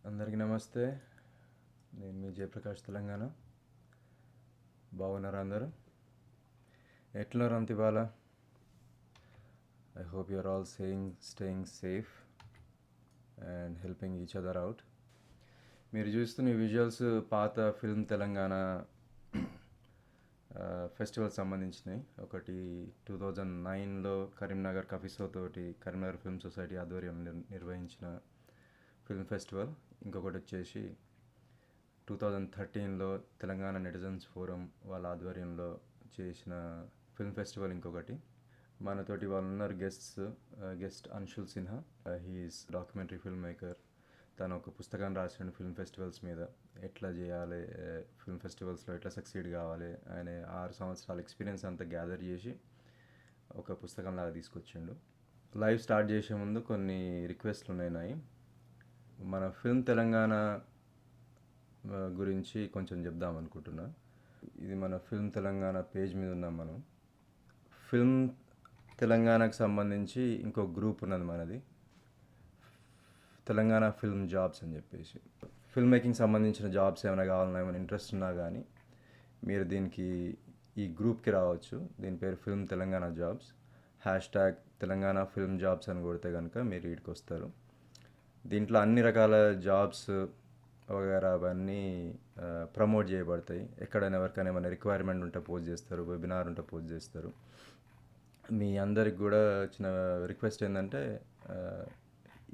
అందరికీ నమస్తే. నేను మీ జయప్రకాష్ తెలంగాణ. బాగున్నారా అందరూ? ఎట్లున్నారు అంత ఇవాళ? I hope you're all staying safe and helping each other out. మీరు చూస్తున్న ఈ విజువల్స్ పాత ఫిల్మ్ తెలంగాణ ఫెస్టివల్ సంబంధించినవి. ఒకటి 2009లో కరీంనగర్ కఫీసో తోటి కరీంనగర్ ఫిల్మ్ సొసైటీ ఆధ్వర్యంలో నిర్వహించిన ఫిల్మ్ ఫెస్టివల్. ఇంకొకటి వచ్చేసి 2013లో తెలంగాణ నెటిజన్స్ ఫోరం వాళ్ళ ఆధ్వర్యంలో చేసిన ఫిల్మ్ ఫెస్టివల్ ఇంకొకటి. మనతోటి వాళ్ళు ఉన్నారు guest Anshul Sinha. He is documentary film maker. తను ఒక పుస్తకాన్ని రాసిన ఫిల్మ్ ఫెస్టివల్స్ మీద ఎట్లా చేయాలి, ఫిల్మ్ ఫెస్టివల్స్లో ఎట్లా సక్సీడ్ కావాలి. ఆయన 6 సంవత్సరాల ఎక్స్పీరియన్స్ అంతా గ్యాదర్ చేసి ఒక పుస్తకంలాగా తీసుకొచ్చిండు. లైవ్ స్టార్ట్ చేసే ముందు కొన్ని రిక్వెస్ట్లు ఉన్నాయి. మన ఫిల్మ్ తెలంగాణ గురించి కొంచెం చెప్దాం అనుకుంటున్నా. ఇది మన ఫిల్మ్ తెలంగాణ పేజ్ మీద ఉన్నాం మనం. ఫిల్మ్ తెలంగాణకు సంబంధించి ఇంకో గ్రూప్ ఉన్నది మనది, తెలంగాణ ఫిల్మ్ జాబ్స్ అని చెప్పేసి. ఫిల్మ్ మేకింగ్ సంబంధించిన జాబ్స్ ఏమైనా కావాలన్నా, ఏమైనా ఇంట్రెస్ట్ ఉన్నా కానీ మీరు ఈ గ్రూప్కి రావచ్చు. దీని పేరు film Telangana jobs. #Telangana film jobs అని కొడితే కనుక మీరు వీటికి వస్తారు. దీంట్లో అన్ని రకాల జాబ్స్ వగేరా అవన్నీ ప్రమోట్ చేయబడతాయి. ఎక్కడైనా ఎవరికైనా ఏమైనా రిక్వైర్మెంట్ ఉంటే పోస్ట్ చేస్తారు, వెబినార్ ఉంటే పోస్ట్ చేస్తారు. మీ అందరికి కూడా చిన్న రిక్వెస్ట్ ఏంటంటే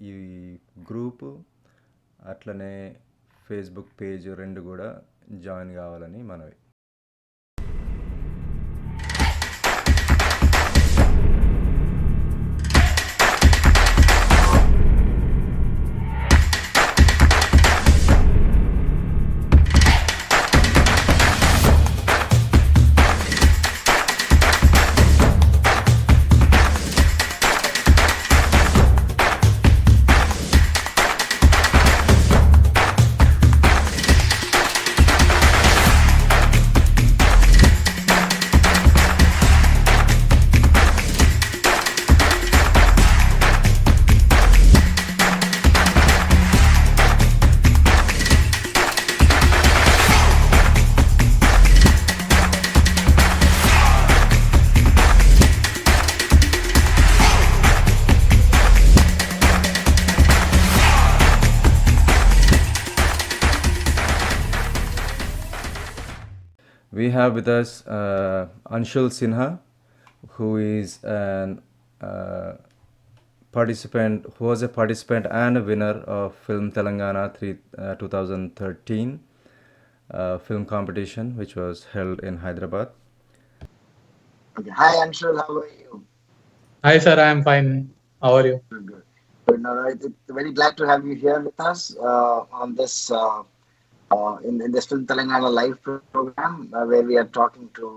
ఈ గ్రూపు అట్లనే ఫేస్బుక్ పేజ్ 2 కూడా జాయిన్ కావాలని మనవి. We have with us Anshul Sinha, who is an participant, who was a participant and a winner of Film Telangana 2013 film competition, which was held in Hyderabad. Okay. Hi, Anshul. How are you? Hi, sir. I am fine. How are you? Good. All right. Very glad to have you here with us on this in this Film Telangana live program, where we are talking to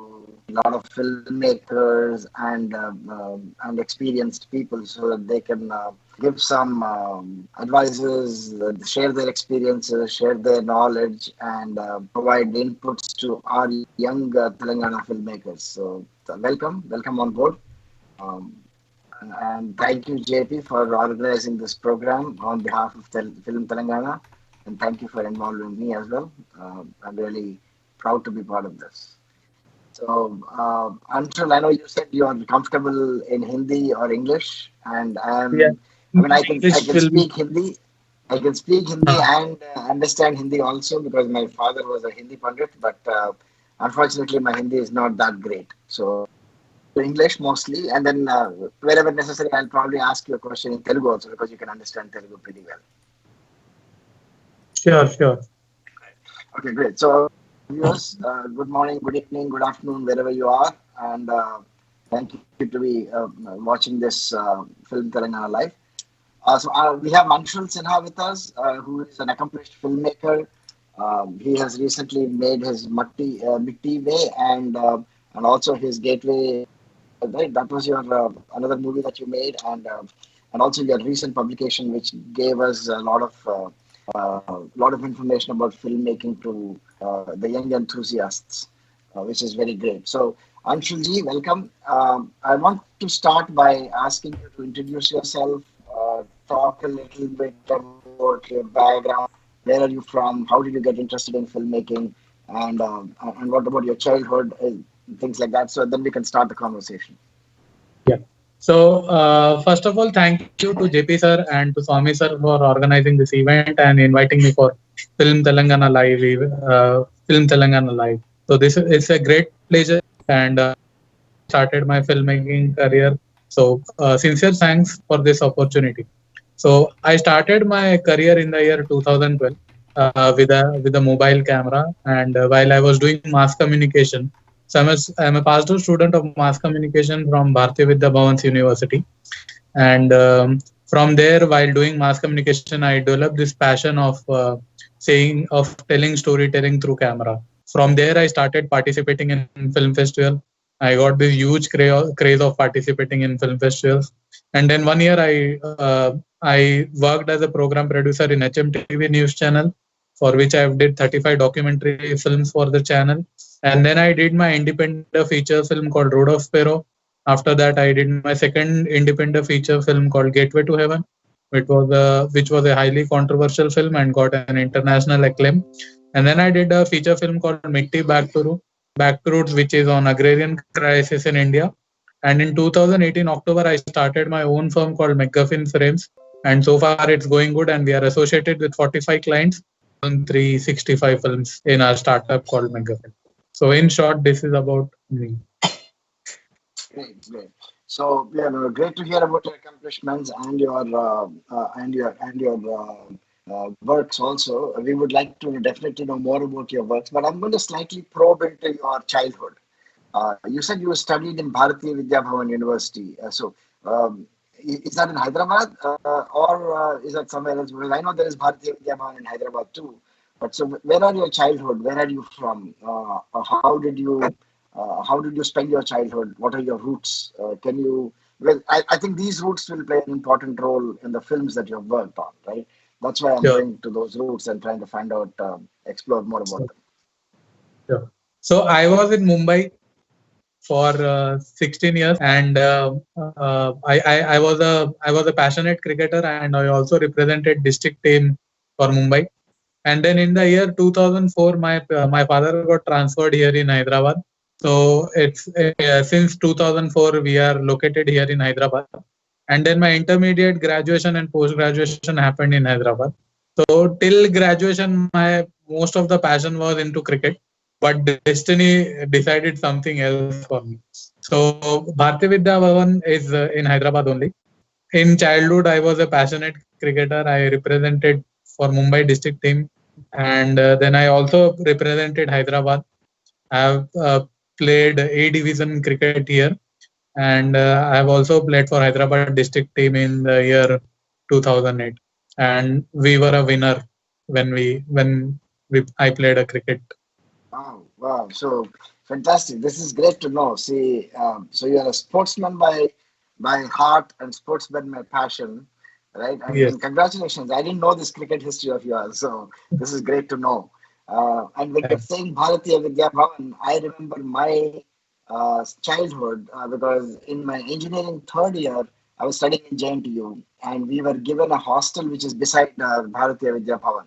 a lot of filmmakers and experienced people, so that they can give some advices, share their experiences, share their knowledge, and provide inputs to our young Telangana filmmakers. So welcome on board. And thank you, JP, for organizing this program on behalf of Film Telangana. And thank you for involving me as well. I'm really proud to be part of this. So, Anshul, I know you said you are comfortable in Hindi or English, and I can speak Hindi. I can speak Hindi and understand Hindi also, because my father was a Hindi Pandit, but unfortunately my Hindi is not that great. So English mostly, and then wherever necessary, I'll probably ask you a question in Telugu also, because you can understand Telugu pretty well. Sure. Okay, great. So, viewers, good morning, good evening, good afternoon, wherever you are, and thank you to be watching this Film Telangana live. So we have Anshul Sinha with us, who is an accomplished filmmaker. He has recently made his Mitti Way and also his Gateway. Right? That was your another movie that you made, and also your recent publication, which gave us a lot of information about filmmaking to the young enthusiasts, which is very great. So, Anshulji, welcome. I want to start by asking you to introduce yourself, talk a little bit about your background, Where are you from? How did you get interested in filmmaking? And what about your childhood? Things like that. So then we can start the conversation. Yeah. So, first of all, thank you to JP sir and to Swami sir for organizing this event and inviting me for Film Telangana Live, Film Telangana Live. So this is a great pleasure, and started my filmmaking career. So, sincere thanks for this opportunity. So, I started my career in the year 2012 with a mobile camera, and while I was doing mass communication. So I'm a past out student of mass communication from Bharatiya Vidya Bhavan's University, and from there, while doing mass communication, I developed this passion of telling storytelling through camera. From there, I started participating in film festival. I got this huge craze of participating in film festivals, and then one year I worked as a program producer in HMTV News Channel, for which I did 35 documentary films for the channel, and then I did my independent feature film called Road of Sparrow. After that, I did my second independent feature film called Gateway to Heaven, which was a highly controversial film and got an international acclaim. And then I did a feature film called Mitti Back to Roots, which is on agrarian crisis in India. And in 2018 October, I started my own firm called McGuffin Frames, and so far it's going good. And we are associated with 45 clients, 365 films in our startup called McGuffin. So in short, this is about me. Great, great. So yeah, no, great to hear about your accomplishments and your works also. We would like to definitely know more about your works, but I'm going to slightly probe into your childhood. You said you studied in Bharatiya Vidya Bhavan University. Is that in Hyderabad or is that somewhere else? Because I know there is Bharatiya Vidya Bhavan in Hyderabad too. But so, where are your childhood? Where are you from? How did you spend your childhood? What are your roots? Can you? Well, I think these roots will play an important role in the films that you have worked on, right? That's why I'm Sure. going to those roots and trying to find out, explore more about So, them. sure. So I was in Mumbai for 16 years, and I was a passionate cricketer, and I also represented district team for Mumbai. And then in the year 2004, my father got transferred here in Hyderabad. So it's since 2004 we are located here in Hyderabad. And then my intermediate, graduation, and post graduation happened in Hyderabad. So till graduation, my most of the passion was into cricket, but destiny decided something else for me. So Bharatiya Vidya Bhavan is in Hyderabad only. In childhood, I was a passionate cricketer. I represented for Mumbai district team, and then I also represented Hyderabad. I have played A division cricket here, and I have also played for Hyderabad district team in the year 2008, and we were a winner when I played a cricket. Wow, wow. So fantastic. This is great to know. See, so you're a sportsman by heart and sportsman by passion, right? And Yes. congratulations. I didn't know this cricket history of yours, so this is great to know. And when you're Thanks. saying Bharatiya Vidya Bhavan, I remember my childhood because in my engineering third year, I was studying in JNTU, and we were given a hostel which is beside Bharatiya Vidya Bhavan.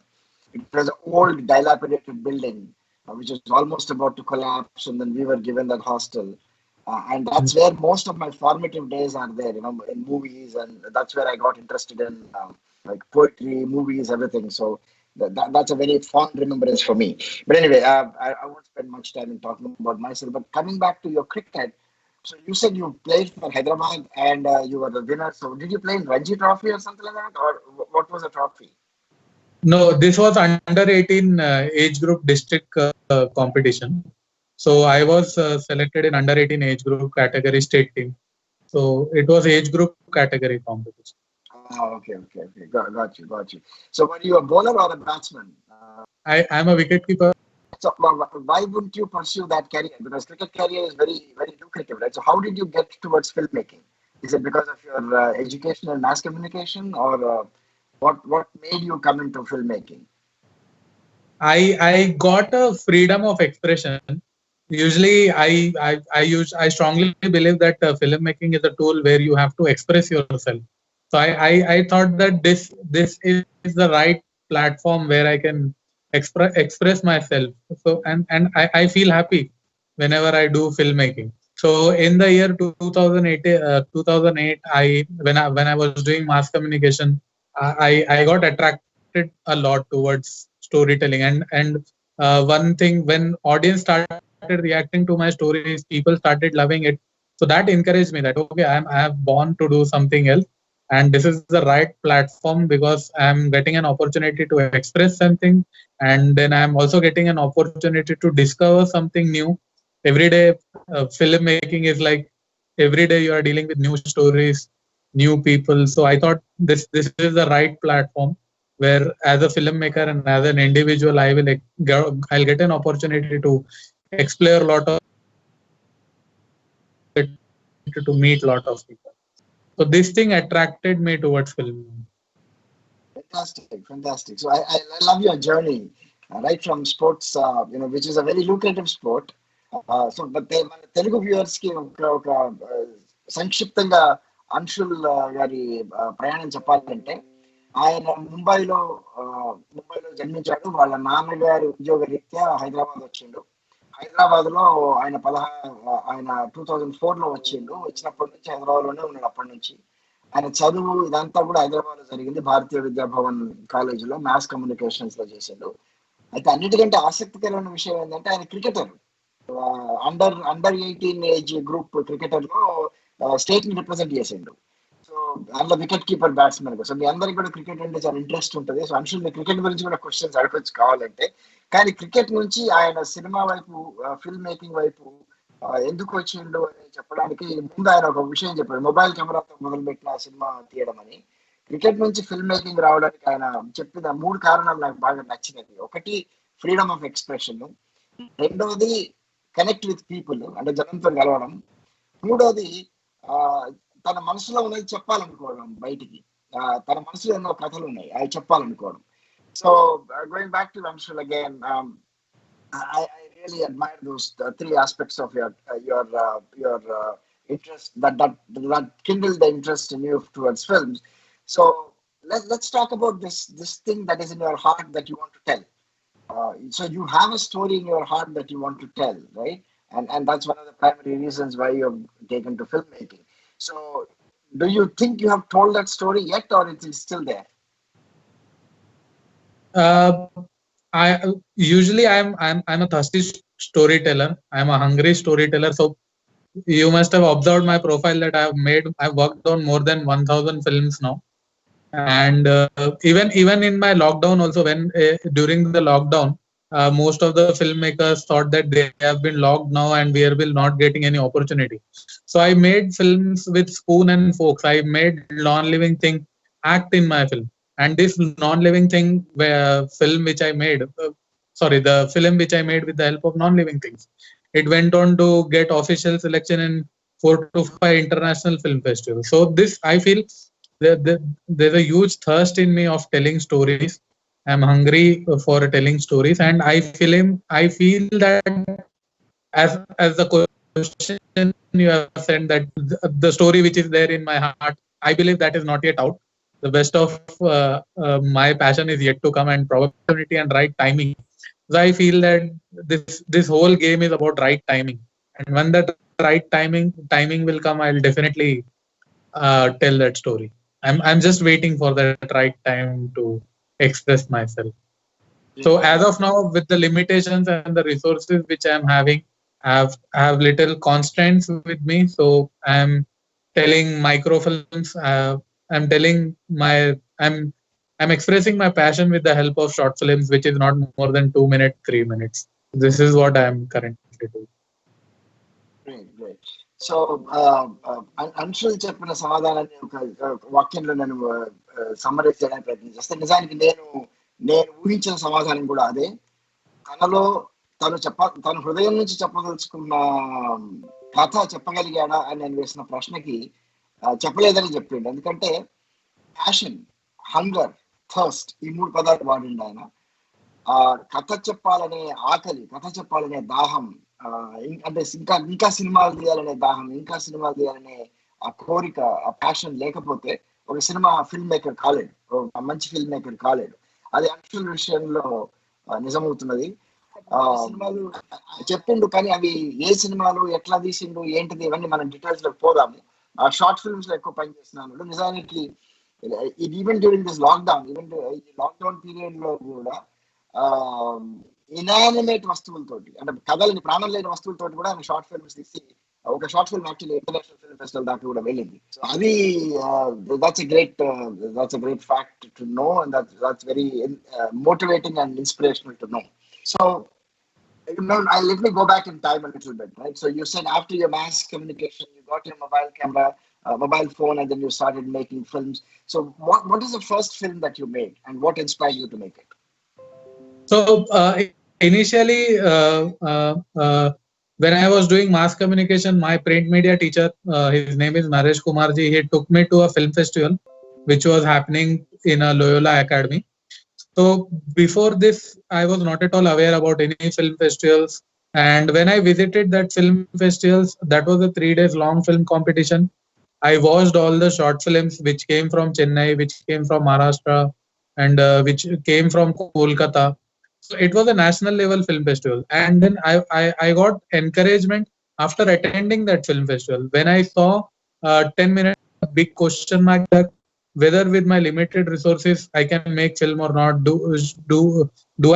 It was an old, dilapidated building which was almost about to collapse, and then we were given that hostel. And that's where most of my formative days are there, in movies, and that's where I got interested in like poetry, movies, everything. So that's a very fond remembrance for me. But anyway, I won't spend much time in talking about myself. But coming back to your cricket, so you said you played for Hyderabad and you were the winner. So did you play in Ranji Trophy or something like that, or what was the trophy? No, this was under 18 age group district competition. So I was selected in under 18 age group category state team. So it was age group category competition. Okay, okay, okay. Got you, got you. So were you a bowler or a batsman? I'm a wicket keeper. So why wouldn't you pursue that career? Because cricket career is very, very lucrative, right? So how did you get towards filmmaking? Is it because of your education and mass communication, or what made you come into filmmaking? I got a freedom of expression. Usually, I strongly believe that filmmaking is a tool where you have to express yourself. So I thought that this is the right platform where I can express myself. So I feel happy whenever I do filmmaking. So in the year 2008, 2008, when I was doing mass communication, I got attracted a lot towards storytelling, and one thing, when audience started reacting to my stories, people started loving it. So that encouraged me that okay, I have born to do something else, and this is the right platform because I'm getting an opportunity to express something, and then I'm also getting an opportunity to discover something new every day. Filmmaking is like every day you are dealing with new stories, new people. So I thought this is the right platform where, as a filmmaker and as an individual, I'll get an opportunity to explore a lot of, to meet a lot of people. So this thing attracted me towards film. Fantastic. So I love your journey, right from sports, which is a very lucrative sport. So but మన Telugu viewers కి ఒక సంక్షిప్తంగా అంశుల్ గారి ప్రయాణం చెప్పాలంటే, ఆయన ముంబైలో జన్మించాడు. వాళ్ళ నాన్నగారి ఉద్యోగ రీత్యా హైదరాబాద్ వచ్చిండు. హైదరాబాద్ లో ఆయన 2004 లో వచ్చినప్పటి నుంచి హైదరాబాద్ లోనే ఉన్నాడు. అప్పటి నుంచి ఆయన చదువు ఇదంతా కూడా హైదరాబాద్ లో జరిగింది. భారతీయ విద్యాభవన్ కాలేజీలో మ్యాథ్స్ కమ్యూనికేషన్స్ లో చేశాడు. అయితే అన్నిటికంటే ఆసక్తికరమైన విషయం ఏంటంటే, ఆయన cricketer, under 18 age group cricketer లో స్టేట్ ని రిప్రజెంట్ చేసిండు. సో అందులో వికెట్ కీపర్ బ్యాట్స్మెన్. సో మీ అందరికి కూడా క్రికెట్ అంటే చాలా ఇంట్రెస్ట్ ఉంటుంది. సో అంశుల్ మీ క్రికెట్ గురించి కూడా క్వశ్చన్స్ అడగచ్చు కావాలంటే. కానీ క్రికెట్ నుంచి ఆయన సినిమా వైపు, ఫిల్మ్ మేకింగ్ వైపు ఎందుకు వచ్చిండు అని చెప్పడానికి ముందు ఆయన ఒక విషయం చెప్పాడు. మొబైల్ కెమెరాతో మొదలుపెట్టిన సినిమా తీయడం అని. క్రికెట్ నుంచి ఫిల్మ్ మేకింగ్ రావడానికి ఆయన చెప్పిన 3 కారణాలు నాకు బాగా నచ్చినవి. ఒకటి, ఫ్రీడమ్ ఆఫ్ ఎక్స్ప్రెషన్. రెండోది, కనెక్ట్ విత్ పీపుల్, అంటే జనంతో కలవడం. మూడోది, తన మనసులో ఉన్నది చెప్పాలనుకోవడం బయటికి. తన మనసులో ఎన్నో కథలు ఉన్నాయి, అవి చెప్పాలనుకోవడం. So going back to Anshul again, I really admire those 3 aspects of your interest that kindled the interest in you towards films. So let's talk about this thing that is in your heart that you want to tell. So you have a story in your heart that you want to tell, right? And that's one of the primary reasons why you have taken to filmmaking. So do you think you have told that story yet, or it is still there? I'm a thirsty storyteller. I'm a hungry storyteller. So you must have observed my profile that I've worked on more than 1,000 films now. And even in my lockdown also, when during the lockdown, most of the filmmakers thought that they have been locked now and we will not getting any opportunity. So I made films with spoon and forks. I made non-living thing act in my film. And this non-living thing, film which I made, the film which I made with the help of non-living things, it went on to get official selection in 4 to 5 international film festivals. So this, I feel, there's a huge thirst in me of telling stories. I'm hungry for telling stories, and I feel that as the question you have said, that the story which is there in my heart, I believe that is not yet out. The best of my passion is yet to come, and probability and right timing. So I feel that this whole game is about right timing, and when that right timing will come, I'll definitely tell that story. I'm just waiting for that right time to express myself. So as of now, with the limitations and the resources which I'm having, I have little constraints with me. So I'm telling microfilms. I'm expressing my passion with the help of short films, which is not more than 2 minutes, 3 minutes. This is what I am currently doing. Great. So Anshul చెప్పిన సమాధానాన్ని ఒక వాక్యంలో నేను summarise చేయడానికి ప్రయత్నం చేస్తే, నిజానికి నేను ఊహించిన సమాధానం కూడా అదే. తను హృదయం నుంచి చెప్పదలుచుకున్న కథ చెప్పగలిగాడా అని నేను వేసిన ప్రశ్నకి చెప్పలేదని చెప్పిండు. ఎందుకంటే ప్యాషన్, హంగర్, థర్స్ట్, ఈ 3 పదాలు వాడిండు ఆయన. కథ చెప్పాలనే ఆకలి, కథ చెప్పాలనే దాహం, అంటే ఇంకా సినిమాలు తీయాలనే దాహం, ఇంకా సినిమాలు తీయాలనే ఆ కోరిక, ఆ ప్యాషన్ లేకపోతే ఒక సినిమా ఫిల్మ్ మేకర్ కాలేడు, మంచి ఫిల్మ్ మేకర్ కాలేడు. అది యాక్చువల్ విషయంలో నిజమవుతున్నది. సినిమాలు చెప్పిండు, కానీ అవి ఏ సినిమాలు, ఎట్లా తీసిండు, ఏంటిది, ఇవన్నీ మనం డీటెయిల్స్ లో పోదాము. షార్ట్ ఫిల్మ్స్ లో ఎక్కువ పని చేస్తున్నాను నిజానికి. ఇది even during this lockdown, even lockdown period లో కూడా ఇనానిమేట్ వస్తువులతోటి, అంటే కథలని ప్రాణం లేని వస్తువులతోటి కూడా ఆయన షార్ట్ ఫిల్మ్స్ తీసి ఒక short film actually international film festival దాకా కూడా వెళ్ళింది. సో అది that's a great fact to know, and that's very motivating and inspirational to know. So let me go back in time a little bit, right? So you said after your mass communication, you got your mobile camera, mobile phone, and then you started making films. So what is the first film that you made, and what inspired you to make it? So initially, when I was doing mass communication, my print media teacher, his name is Naresh Kumarji, he took me to a film festival which was happening in a Loyola Academy. So before this, I was not at all aware about any film festivals. And when I visited that film festivals, that was a 3 days long film competition. I watched all the short films which came from Chennai, which came from Maharashtra, and which came from Kolkata. So it was a national level film festival. And then I got encouragement after attending that film festival. When I saw 10 minutes big question mark there, whether with my limited resources I can make film or not. Do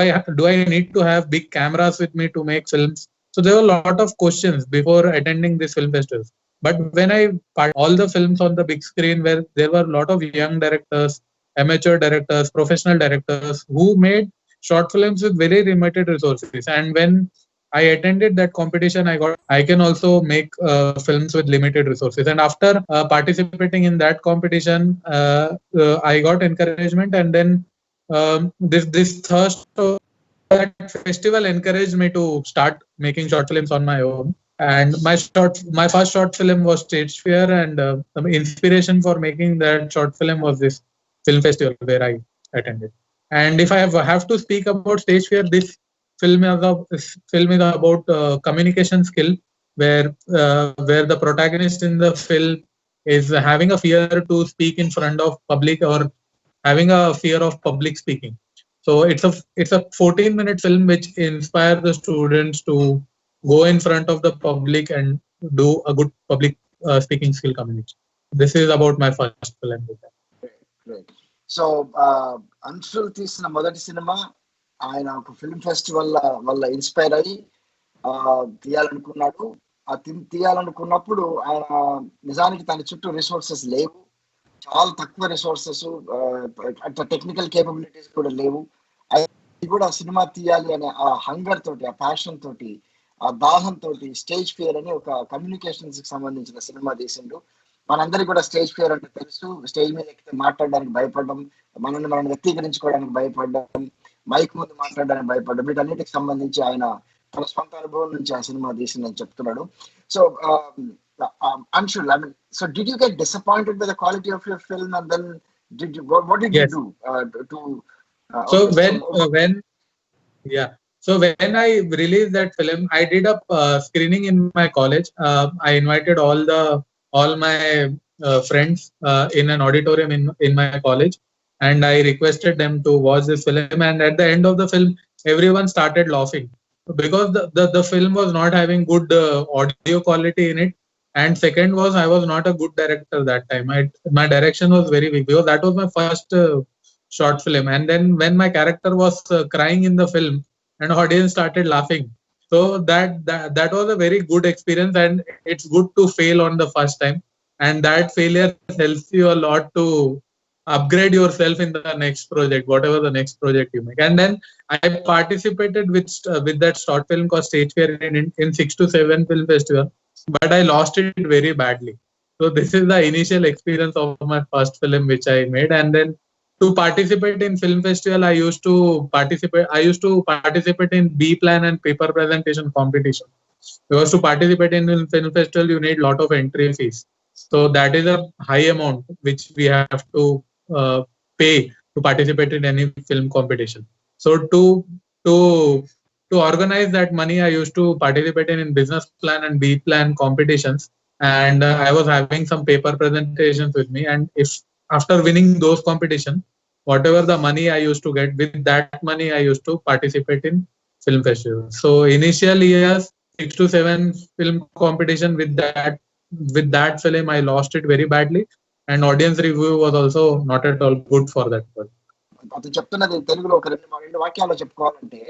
I need to have big cameras with me to make films? So there were a lot of questions before attending this film festival. But when I all the films on the big screen, where there were a lot of young directors, amateur directors, professional directors who made short films with very limited resources. And when I attended that competition, I can also make films with limited resources. And after participating in that competition, I got encouragement, and then this thirst of that festival encouraged me to start making short films on my own. And my first short film was Stage Fear, and the inspiration for making that short film was this film festival where I attended. And if I have to speak about Stage Fear, this film is about communication skill, where the protagonist in the film is having a fear to speak in front of public, or having a fear of public speaking. So it's a 14-minute film which inspires the students to go in front of the public and do a good public speaking skill communication. This is about my first film. Great. So Anshul తీసిన మొదటి cinema ఆయన ఒక film festival వల్ల inspire అయ్యి తీయాలనుకున్నాడు. తీయాలనుకున్నప్పుడు ఆయన నిజానికి తన చుట్టూ రిసోర్సెస్ లేవు, చాలా తక్కువ రిసోర్సెస్, అట్లా టెక్నికల్ కేపబిలిటీస్ కూడా లేవు. అది కూడా సినిమా తీయాలి అనే ఆ హంగర్ తోటి, ఆ ప్యాషన్ తోటి, ఆ దాహం తోటి స్టేజ్ ఫియర్ అని ఒక కమ్యూనికేషన్స్ కి సంబంధించిన సినిమా తీసిండు. మనందరికీ కూడా స్టేజ్ ఫియర్ అంటే తెలుసు. స్టేజ్ మీద ఎక్కితే మాట్లాడడానికి భయపడడం, మనం వ్యక్తీకరించుకోవడానికి భయపడడం, మైక్ ముందు మాట్లాడడానికి భయపడడం, వీటన్నిటికి సంబంధించి ఆయన తన సొంత అనుభవం నుంచి ఆ సినిమా తీసిందని చెప్తున్నాడు. So Anshul, I mean, so did you get disappointed with the quality of your film, and then what did you do to so when I released that film, I did a screening in my college. I invited all my friends in an auditorium in my college, and I requested them to watch this film. And at the end of the film, everyone started laughing because the film was not having good audio quality in it. And second was, I was not a good director that time. My direction was very weak because that was my first short film. And then when my character was crying in the film, and audience started laughing, so that was a very good experience. And it's good to fail on the first time, and that failure helps you a lot to upgrade yourself in the next project, whatever the next project you make. And then I participated with that short film called Stage Fear in 6 to 7 film festival, but I lost it very badly. So this is the initial experience of my first film which I made. And then to participate in film festival, I used to participate in B plan and paper presentation competition. Because to participate in film festival, you need lot of entry fees. So that is a high amount which we have to pay to participate in any film competition. So to organize that money, I used to participate in business plan and B plan competitions, and I was having some paper presentations with me. And if after winning those competitions, whatever the money I used to get, with that money I used to participate in film festivals. So initial years, 6 to 7 film competition, with that film I lost it very badly, and audience review was also not at all good for that project. అతను చెప్తున్నది తెలుగులో ఒక రెండు వాక్యాల్లో చెప్పుకోవాలంటే,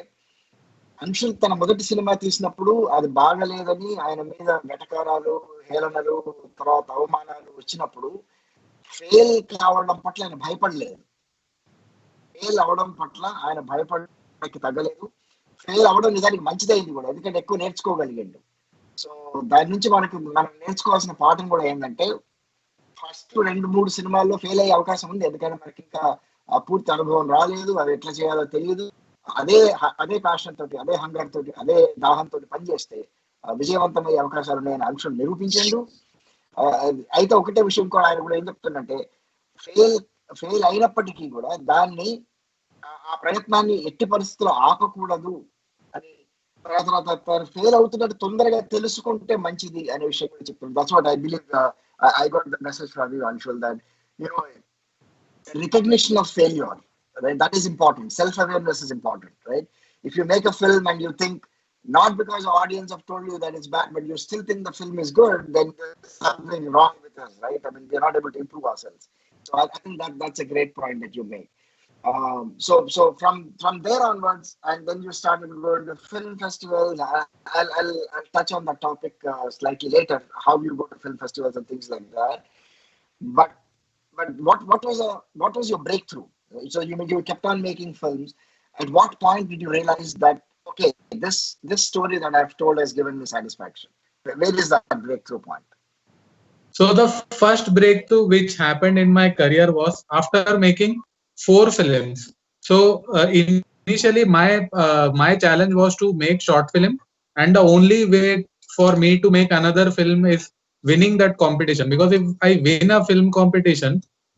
అంశుల్ తన మొదటి cinema తీసినప్పుడు అది బాగలేదని ఆయన మీద వెటకారాలు, హేళనలు, తర్వాత అవమానాలు వచ్చినప్పుడు ఫెయిల్ కావడం పట్ల ఆయన భయపడలేదు. ఫెయిల్ అవడం పట్ల ఆయన భయపడడానికి తగ్గలేదు. ఫెయిల్ అవడం నిజానికి మంచిదైంది కూడా, ఎందుకంటే ఎక్కువ నేర్చుకోగలిగాడు. సో దాని నుంచి మనం నేర్చుకోవాల్సిన పాఠం కూడా ఏంటంటే, ఫస్ట్ 2-3 సినిమాల్లో ఫెయిల్ అయ్యే అవకాశం ఉంది, ఎందుకంటే మనకి ఇంకా పూర్తి అనుభవం రాలేదు, అది ఎట్లా చేయాలో తెలియదు. అదే ప్యాషన్ తోటి, అదే హంగర్ తోటి, అదే దాహంతో పనిచేస్తే విజయవంతమయ్యే అవకాశాలు ఉన్నాయని అంశం నిరూపించాడు. అయితే ఒకటే విషయం కూడా ఆయన కూడా ఏం చెప్తుందంటే, ఫెయిల్ అయినప్పటికీ కూడా దాన్ని, ఆ ప్రయత్నాన్ని ఎట్టి పరిస్థితుల్లో ఆపకూడదు అని, తర్వాత ఫెయిల్ అవుతున్నట్టు తొందరగా తెలుసుకుంటే మంచిది అనే విషయం కూడా చెప్తుంది. That's what I believe. I got the message from you, Anshul, that recognition of failure, right? That is important. Self-awareness is important, right? If you make a film and you think, not because the audience have told you that it's bad, but you still think the film is good, then there's something wrong with us, right? I mean, we're not able to improve ourselves. So I think that's a great point that you make. So from there onwards, and then you started going to film festivals. I'll touch on that topic slightly later, how you go to film festivals and things like that. But what was your breakthrough? So you kept on making films. At what point did you realize that, okay, this story that I've told has given me satisfaction? Where is that breakthrough point? So the first breakthrough which happened in my career was after making 4 films. So initially my challenge was to make short film, and the only way for me to make another film is winning that competition, because if I win a film competition,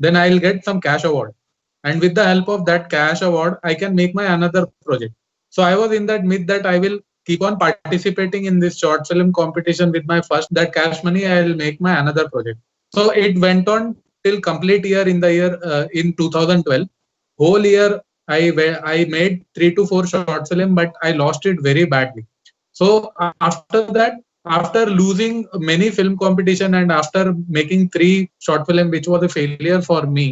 then I'll get some cash award, and with the help of that cash award I can make my another project. So I was in that myth that I will keep on participating in this short film competition. With my first that cash money, I'll make my another project. So it went on till complete year. In 2012, whole year I made 3 to 4 short film, but I lost it very badly. So after that, after losing many film competition and after making 3 short film which was a failure for me,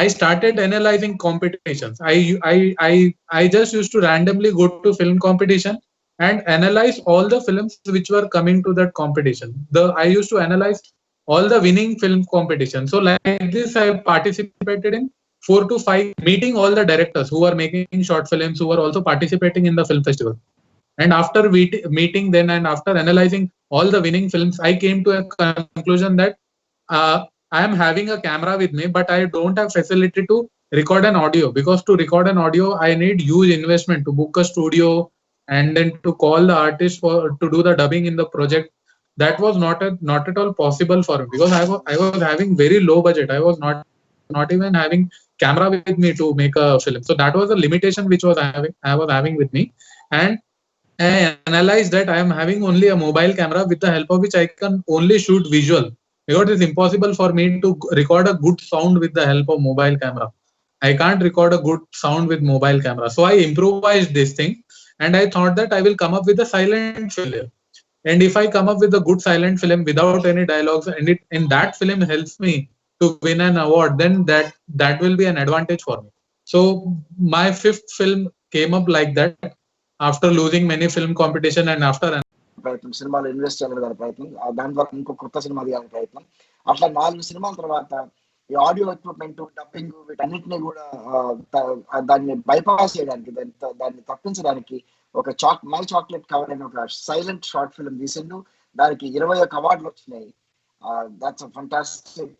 I started analyzing competitions. I just used to randomly go to film competition and analyze all the films which were coming to that competition. I used to analyze all the winning film competition. So like this, I participated in 4 to 5, meeting all the directors who were making short films, who were also participating in the film festival. And after meeting them and after analyzing all the winning films, I came to a conclusion that I am having a camera with me, but I don't have facility to record an audio, because to record an audio I need huge investment to book a studio and then to call the artist to do the dubbing in the project. That was not at all possible for me, because I was having very low budget. I was not even having camera with me to make a film. So that was a limitation which I was having with me. And I analyzed that I am having only a mobile camera, with the help of which I can only shoot visual, because it's impossible for me to record a good sound with the help of mobile camera. I can't record a good sound with mobile camera. So I improvised this thing, and I thought that I will come up with a silent film. And if I come up with a good silent film without any dialogues, and that film helps me to win an award, then that will be an advantage for me. So my 5th film came up like that, after losing many film competition and after ప్రయత్నం, సినిమాలో invest చేయాలనే ప్రయత్నం, దాని ద్వారా ఇంకో కొత్త cinema తీయాలనే ప్రయత్నం. అట్లా 4 సినిమాల తర్వాత ఈ ఆడియో ఎక్విప్మెంట్, డబ్బింగ్, వీటన్నిటిని కూడా దాన్ని బైపాస్ చేయడానికి, దాన్ని తప్పించడానికి ఒక మై చాక్లెట్ కవర్ అనే ఒక సైలెంట్ షార్ట్ ఫిల్మ్ తీసిండు. దానికి 21 అవార్డులు వచ్చినాయి. That's a fantastic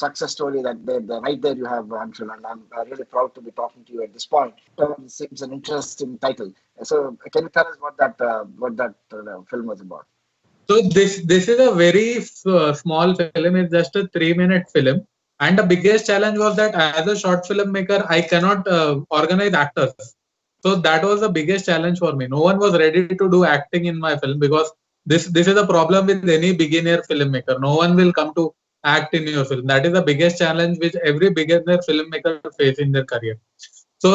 success story that right there you have, Anshul, and I'm really proud to be talking to you at this point. It seems an interesting title. So can you tell us what that film was about? So this is a very small film. It's just a 3-minute film, and the biggest challenge was that as a short filmmaker I cannot organize actors. So that was the biggest challenge for me. No one was ready to do acting in my film, because this is a problem with any beginner filmmaker. No one will come to act in your film. That is the biggest challenge which every beginner filmmaker face in their career. So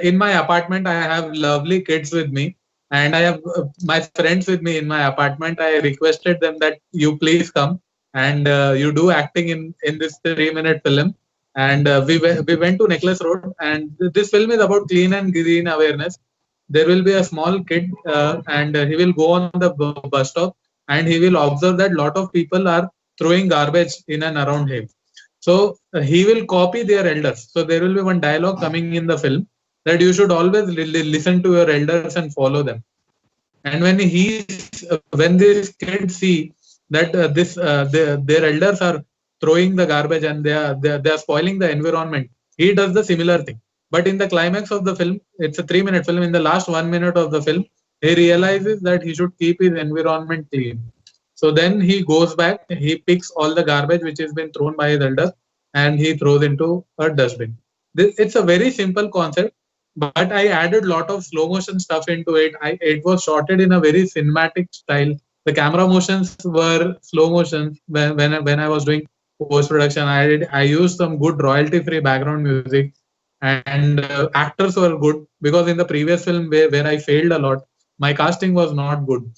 in my apartment, I have lovely kids with me, and I have my friends with me in my apartment. I requested them that you please come and you do acting in this 3-minute film. And we went to Necklace Road, and this film is about clean and green awareness. There will be a small kid, and he will go on the bus stop, and he will observe that lot of people are throwing garbage in and around him. So he will copy their elders. So there will be one dialogue coming in the film that you should always listen to your elders and follow them. And when these kids see that their elders are throwing the garbage and they are spoiling the environment, he does the similar thing. But in the climax of the film, it's a 3-minute film. In the last 1 minute of the film, he realizes that he should keep his environment clean. So then he goes back, he picks all the garbage which has been thrown by his elders, and he throws into a dustbin. It's a very simple concept, but I added lot of slow motion stuff into it. It was shotted in a very cinematic style. The camera motions were slow motions. When I was doing post production, I used some good royalty free background music, and actors were good, because in the previous film where I failed a lot, my casting was not good.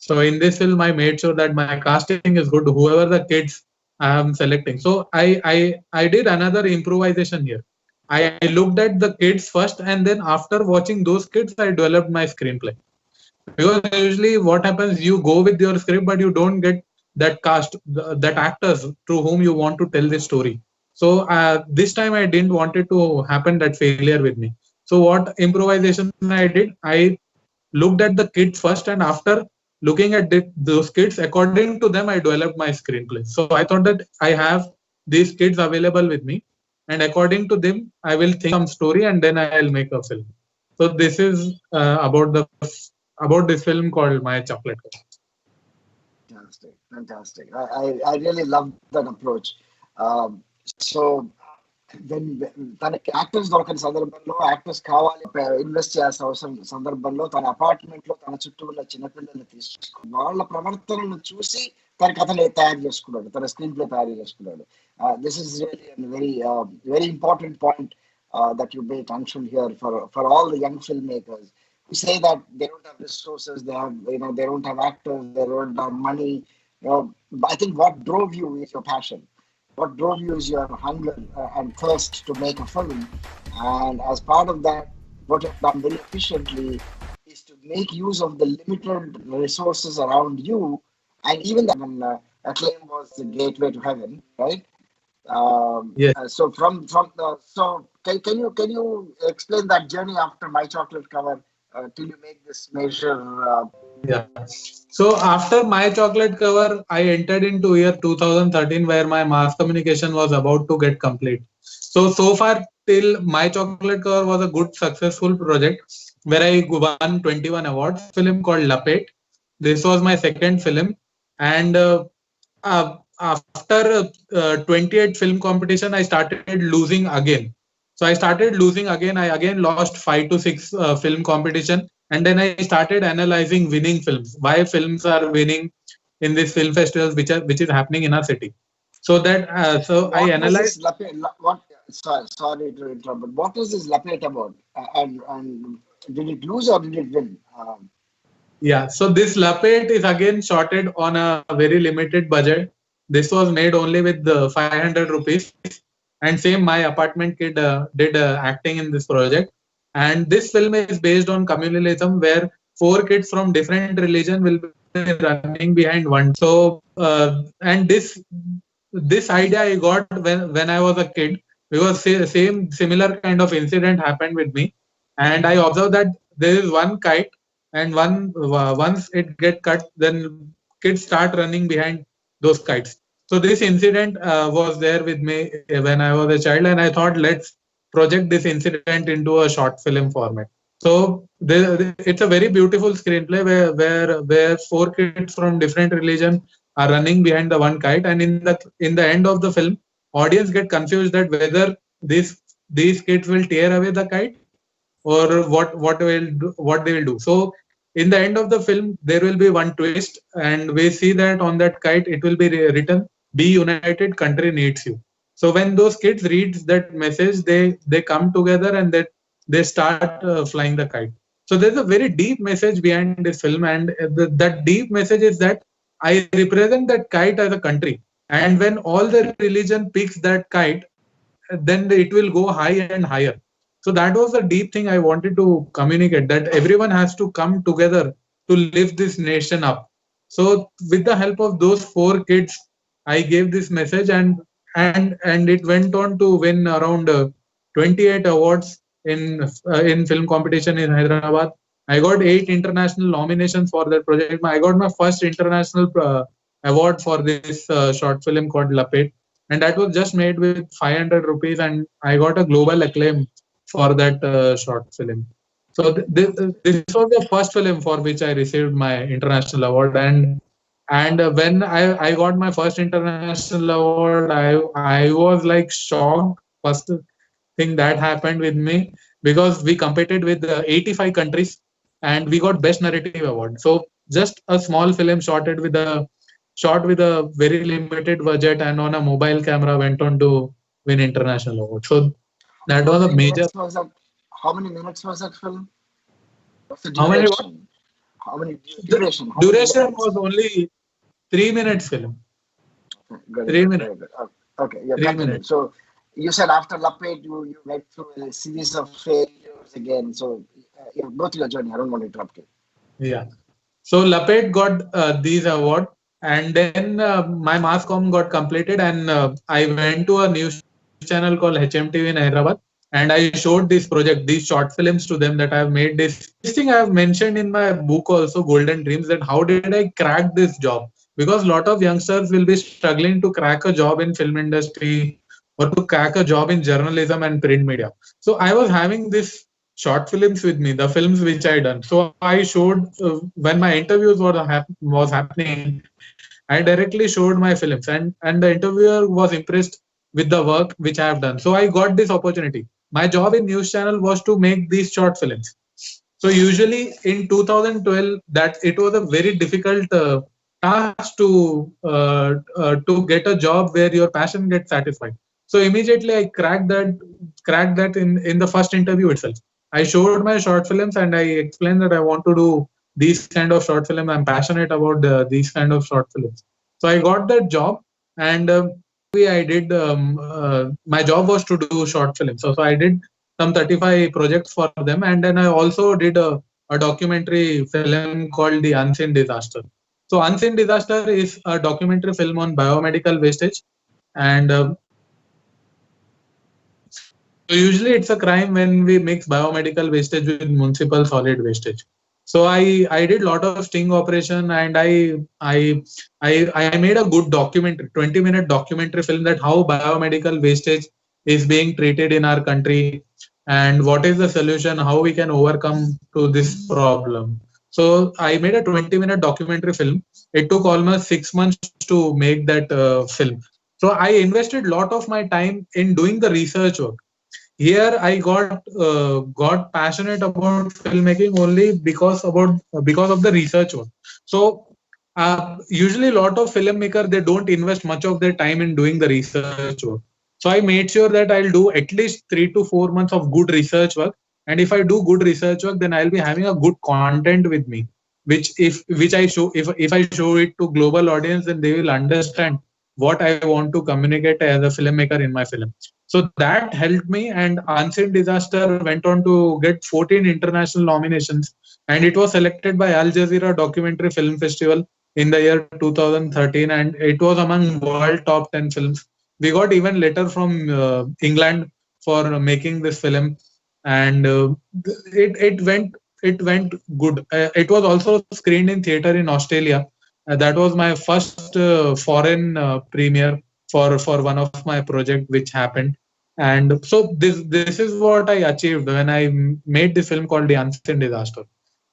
So in this film, I made sure that my casting is good, whoever the kids I am selecting. So I did another improvisation here. I looked at the kids first, and then after watching those kids, I developed my screenplay. Because usually what happens, you go with your script, but you don't get that cast, that actors to whom you want to tell this story. So this time I didn't want it to happen that failure with me. So what improvisation I did, I looked at the kids first, and after looking at those kids, according to them, I developed my screenplay. So I thought that I have these kids available with me, and according to them, I will think some story, and then I'll make a film. So this is about this film called My Chocolate Cover. Fantastic. I really love that approach. So తనకి actors దొరకని సందర్భంలో actors కావాలి, invest చేయాల్సిన అవసరం సందర్భంలో తన apartment లో తన చుట్టూ ఉన్న చిన్నపిల్లల్ని తీసుకుని వాళ్ళ ప్రవర్తనను చూసి తన కథని తయారు చేసుకున్నాడు, తన స్క్రీన్ ప్లే తయారు చేసుకున్నాడు. This is really very very important point that you make mention here for all the young filmmakers who say that they don't have resources, they don't have actors, they don't have money. I think what drove you is your passion. What drove you is your hunger and thirst to make a film. And as part of that, what you've done very efficiently is to make use of the limited resources around you. And even that, when Acclaim was the gateway to heaven, right? Yes. So can you explain that journey after My Chocolate Cover till you make this major? Yeah. So after My Chocolate Cover, I entered into year 2013, where my mass communication was about to get complete. So far till My Chocolate Cover was a good successful project where I won 21 awards. Film called Lapet. This was my second film, and after 28 film competition, I started losing again. So I started losing again. I again lost 5 to 6 film competition, and then I started analyzing winning films. Why films are winning in these film festivals, which is happening in our city. So that I analyzed. Sorry to interrupt, but what was this Lapet about? And did it lose or did it win? Yeah. So this Lapet is again shorted on a very limited budget. This was made only with 500 rupees. And same My Apartment Kid did acting in this project. And this film is based on communalism, where 4 kids from different religion will be running behind one. So and this idea I got when I was a kid, because similar kind of incident happened with me, and I observed that there is one kite, and once it get cut, then kids start running behind those kites. So this incident was there with me when I was a child, and I thought, let's project this incident into a short film format. So it's a very beautiful screenplay where 4 kids from different religion are running behind the one kite, and in the end of the film, audience get confused that whether these kids will tear away the kite or what they will do. So in the end of the film, there will be one twist, and we see that on that kite it will be written be united, country needs you. So when those kids read that message, they come together and they start flying the kite. So there's a very deep message behind this film, and that deep message is that I represent that kite as a country, and when all the religion picks that kite, then it will go high and higher. So that was the deep thing I wanted to communicate, that everyone has to come together to lift this nation up. So with the help of those four kids, I gave this message, and it went on to win around 28 awards in film competition in Hyderabad. I got 8 international nominations for that project. I got my first international award for this short film called Lapet, and that was just made with 500 rupees, and I got a global acclaim for that short film. So this was the first film for which I received my international award, and when I got my first international award, I was like shocked. First thing that happened with me, because we competed with 85 countries and we got best narrative award. So just a small film shot with a very limited budget and on a mobile camera went on to win international award. So that How was a many major. minutes was that? How many minutes was that film? What's the How many? duration? How many The duration? How many duration minutes? was only 3 minutes film. Very Three good, minutes. very good. Okay, yeah, Three continue. minutes. So you said after Lapet, you went through a series of failures again. So yeah, go through your journey. I don't want to interrupt you. Yeah. So Lapet got these award, and then my mass comm got completed, and I went to a news channel called HMTV in Hyderabad, and I showed this project, these short films to them, that I have made this thing I have mentioned in my book also, Golden Dreams, that how did I crack this job? Because a lot of youngsters will be struggling to crack a job in film industry or to crack a job in journalism and print media. So I was having this short films with me, the films which I done. So I showed when my interviews was happening, I directly showed my films, and the interviewer was impressed with the work which I have done. So I got this opportunity. My job in news channel was to make these short films. So usually in 2012, that it was a very difficult task to get a job where your passion gets satisfied. So immediately I cracked that in the first interview itself. I showed my short films and I explained that I want to do these kind of short film. I'm passionate about these kind of short films. So I got that job, and I did. My job was to do short films. So I did some 35 projects for them, and then I also did a documentary film called The Unseen Disaster. So Unseen Disaster is a documentary film on biomedical wastage, and so usually it's a crime when we mix biomedical wastage with municipal solid wastage. So I did lot of sting operation, and I made a good documentary, 20-minute documentary film, that how biomedical wastage is being treated in our country, and what is the solution, how we can overcome to this problem. So I made a 20-minute documentary film. It took almost 6 months to make that film. So I invested lot of my time in doing the research work. Here I got passionate about filmmaking only because of the research work. So usually a lot of filmmaker, they don't invest much of their time in doing the research work. So I made sure that I'll do at least 3 to 4 months of good research work, and if I do good research work, then I'll be having a good content with me, which I show it to global audience, then they will understand what I want to communicate as a filmmaker in my film. So that helped me, and Unseen Disaster went on to get 14 international nominations, and it was selected by Al Jazeera Documentary Film Festival in the year 2013, and it was among world top 10 films. We got even letter from England for making this film, and it went good. It was also screened in theater in Australia. That was my first foreign premiere for one of my project which happened. And so this is what I achieved when I made this film called The Unseen Disaster.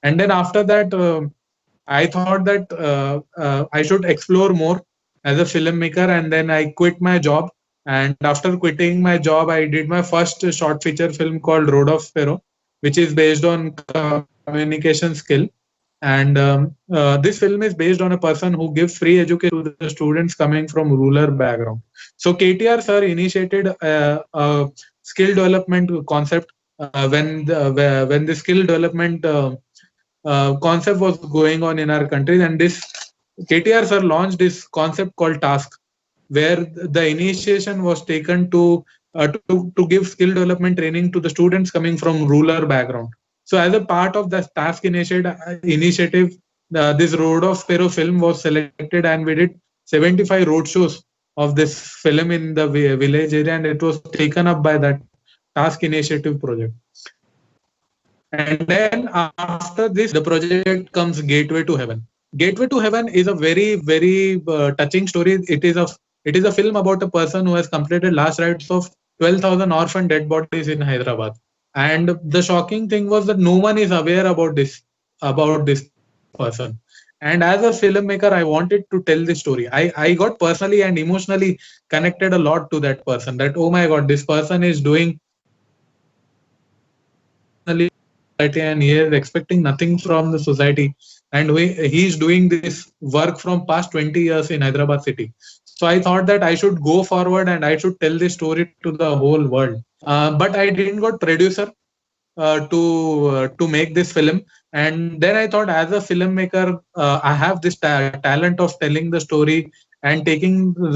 And then after that, I thought that I should explore more as a filmmaker, and then I quit my job. And after quitting my job, I did my first short feature film called Road of Pharaoh, which is based on communication skill. And this film is based on a person who gives free education to the students coming from rural background. So KTR sir initiated a skill development concept when the skill development concept was going on in our country, and this KTR sir launched this concept called task, where the initiation was taken to give skill development training to the students coming from rural background. So as a part of the task initiative, this Road of Sparrow film was selected, and we did 75 road shows of this film in the village area, and it was taken up by that task initiative project. And then after this, the project comes Gateway to Heaven. Gateway to Heaven is a very touching story. It is a film about a person who has completed last rites of 12,000 orphan dead bodies in Hyderabad. And the shocking thing was that no one is aware about this person. And as a filmmaker, I wanted to tell this story. I got personally and emotionally connected a lot to that person. That, oh my God, this person is doing society and he is expecting nothing from the society, and he is doing this work from past 20 years in Hyderabad city. So I thought that I should go forward and I should tell this story to the whole world. But I didn't got producer to make this film. And then I thought, as a filmmaker, I have this talent of telling the story and taking with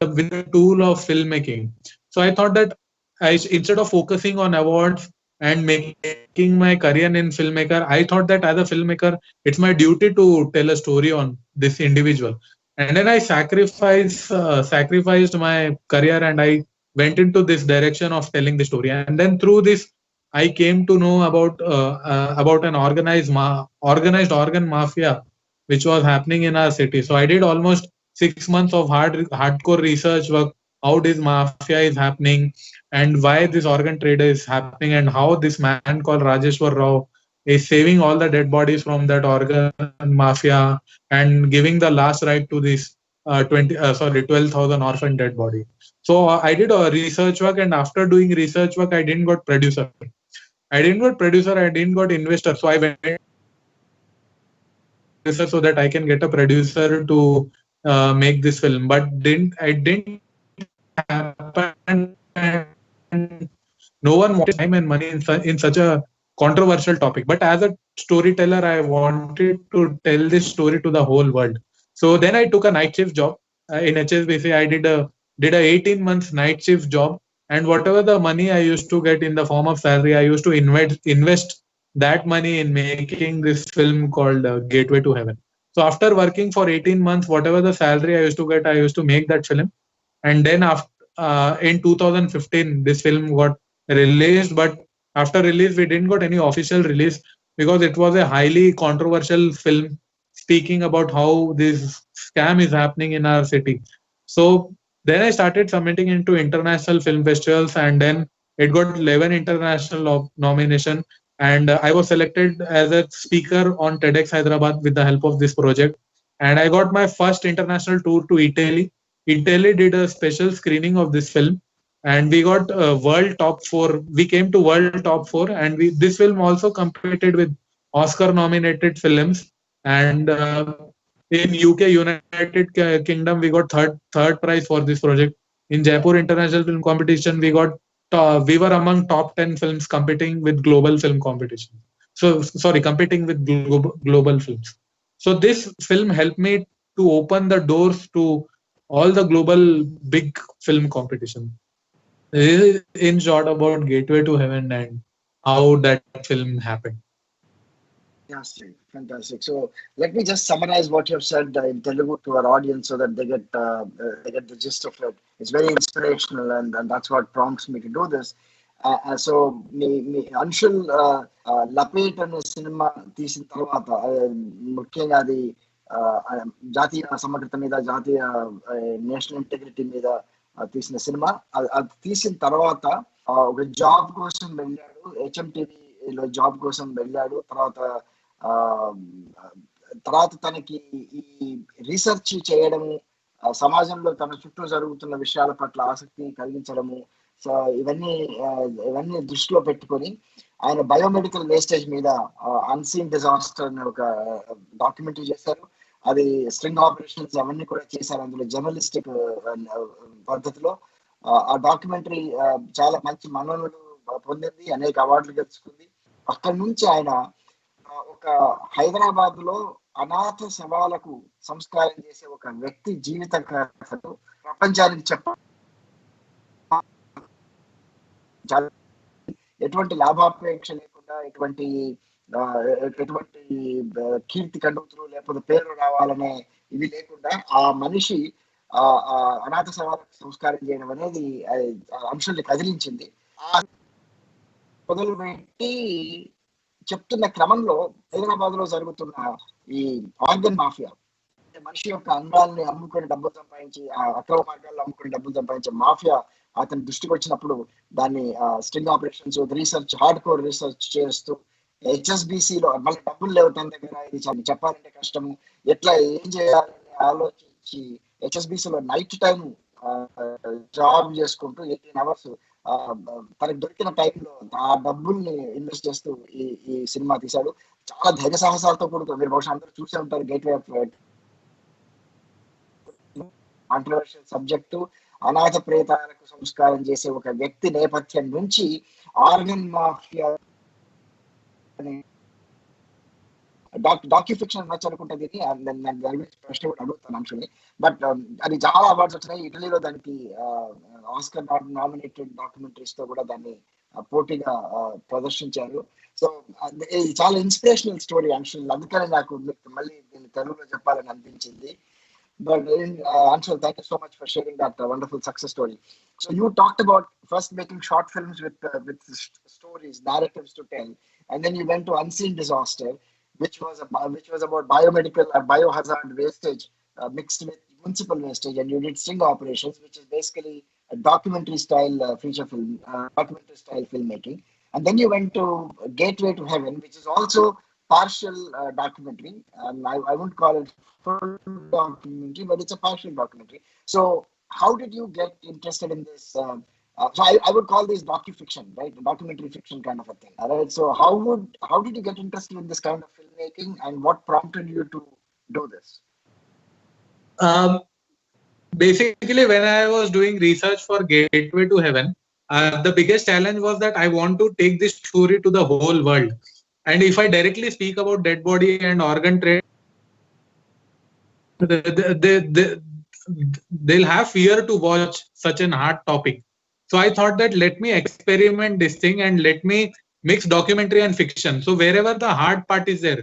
the tool of filmmaking. So I thought that instead of focusing on awards and making my career in filmmaker, I thought that as a filmmaker, it's my duty to tell a story on this individual. And then I sacrificed my career and I went into this direction of telling the story. And then through this, I came to know about an organized organ mafia which was happening in our city. So I did almost 6 months of hardcore research work. How this mafia is happening, and why this organ trade is happening, and how this man called Rajeshwar Rao is saving all the dead bodies from that organ mafia and giving the last right to this 12,000 orphan dead body. So I did a research work, and after doing research work, I didn't got producer. I didn't got producer. I didn't got investor. So I went so that I can get a producer to make this film. But didn't happen, and no one wanted time and money in such a controversial topic. But as a storyteller, I wanted to tell this story to the whole world. So then I took a night shift job in HSBC. I did a 18 months night shift job, and whatever the money I used to get in the form of salary, I used to invest that money in making this film called Gateway to Heaven. So after working for 18 months, whatever the salary I used to get, I used to make that film. And then after in 2015, this film got released. But after release, we didn't got any official release because it was a highly controversial film speaking about how this scam is happening in our city. So then I started submitting into international film festivals, and then it got 11 international nomination. And I was selected as a speaker on TEDx Hyderabad with the help of this project. And I got my first international tour to Italy. Italy did a special screening of this film, and we got world top four. We came to world top four, and this film also competed with Oscar nominated films. And in UK, United Kingdom, we got third prize for this project. In Jaipur International Film Competition, we were among top 10 films competing with global film competition. So sorry, competing with global films. So this film helped me to open the doors to all the global big film competition. This is in short about Gateway to Heaven and how that film happened. Fantastic, fantastic. So let me just summarize what you have said in Telugu to our audience so that they get the gist of it. It's very inspirational, and that's what prompts me to do this. So మీ అన్షుల్ లపేట్ అనే cinema తీసిన తర్వాత ముఖ్యంగా అది జాతీయ సమగ్రత మీద జాతీయ national integrity మీద తీసిన సినిమా. అది తీసిన తర్వాత ఒక జాబ్ కోసం వెళ్ళాడు, HMTVలో జాబ్ కోసం వెళ్ళాడు. తర్వాత తనకి ఈ రీసెర్చ్ చేయడము, సమాజంలో తన చుట్టూ జరుగుతున్న విషయాల పట్ల ఆసక్తి కలిగించడము, సో ఇవన్నీ దృష్టిలో పెట్టుకొని ఆయన బయోమెడికల్ వేస్టేజ్ మీద అన్సీన్ డిజాస్టర్ అనే ఒక డాక్యుమెంటరీ చేశారు. అది స్ట్రింగ్ ఆపరేషన్స్ అవన్నీ కూడా చేశారు అందులో జర్నలిస్టిక్ పద్ధతిలో. ఆ డాక్యుమెంటరీ చాలా మంచి మన్ననలు పొందింది, అనేక అవార్డులు గెలుచుకుంది. అక్కడి నుంచి ఆయన ఒక హైదరాబాద్ లో అనాథ శవాలకు సంస్కారం చేసే ఒక వ్యక్తి జీవిత కథను ప్రపంచానికి ఎటువంటి లాభాపేక్ష లేకుండా, ఎటువంటి కీర్తి కండుతులు లేకపోతే పేరు రావాలనే ఇవి లేకుండా ఆ మనిషి ఆ అనాథ శవాలకు సంస్కారం చేయడం అనేది అంశాన్ని కదిలించింది. మొదలు పెట్టి చెప్తున్న క్రమంలో హైదరాబాద్ లో జరుగుతున్న ఈ ఆర్గన్ మాఫియా, మనిషి యొక్క అంగాల్ని అమ్ముకొని డబ్బులు సంపాదించి అక్రమ మార్గాల్లో అమ్ముకొని డబ్బులు సంపాదించే మాఫియా అతని దృష్టికి వచ్చినప్పుడు దాన్ని string operations, research, hard core research చేస్తూ హెచ్ఎస్బిసిలో మళ్ళీ డబ్బులు లేవు తన దగ్గర, ఇది చెప్పాలంటే కష్టము, ఎట్లా ఏం చేయాలని ఆలోచించి హెచ్ఎస్బిసిలో నైట్ టైం జాబ్ చేసుకుంటూ 18 hours తనకు దొరికిన టైంలో ఆ డబ్బుల్ని ఇన్వెస్ట్ చేస్తూ ఈ సినిమా తీశాడు. చాలా ధైర్య సాహసాలతో కూడుకు, మీరు బహుశా అందరూ చూసే ఉంటారు, గేట్వే ఆఫ్ కాంట్రవర్షియల్ సబ్జెక్టు. అనాథ ప్రేతాలకు సంస్కారం చేసే ఒక వ్యక్తి నేపథ్యం నుంచి ఆర్గన్ మాఫియా డాక్యుఫిక్షన్ నచ్చనుకుంటుంది. ప్రశ్న కూడా అడుగుతాను అంశంని. బట్ అది చాలా అవార్డ్స్ వచ్చినాయి. ఇటలీలో దానికి ఆస్కర్ నామినేటెడ్ డాక్యుమెంటరీస్ తో కూడా దాన్ని పోటీగా ప్రదర్శించారు. సో చాలా ఇన్స్పిరేషనల్ స్టోరీ అంశం. అందుకని నాకు మళ్ళీ దీన్ని తెలుగులో చెప్పాలని అనిపించింది. But Anshul, thank you so much for sharing that wonderful success story. So you talked about first making short films with stories, narratives to tell, and then you went to Unseen Disaster, which was about biomedical or biohazard wastage mixed with municipal wastage, and you did Sting Operations, which is basically a documentary style feature film, documentary style filmmaking. And then you went to Gateway to Heaven, which is also partial documentary. I wouldn't call it full documentary, but it's a partial documentary. So how did you get interested in this? So I would call this docu-fiction, right? Documentary fiction kind of a thing. All right. So how did you get interested in this kind of filmmaking, and what prompted you to do this? Basically, when I was doing research for Gateway to Heaven, the biggest challenge was that I want to take this story to the whole world. And if I directly speak about dead body and organ trade, they'll have fear to watch such an hard topic. So I thought that let me experiment this thing and let me mix documentary and fiction. So wherever the hard part is there,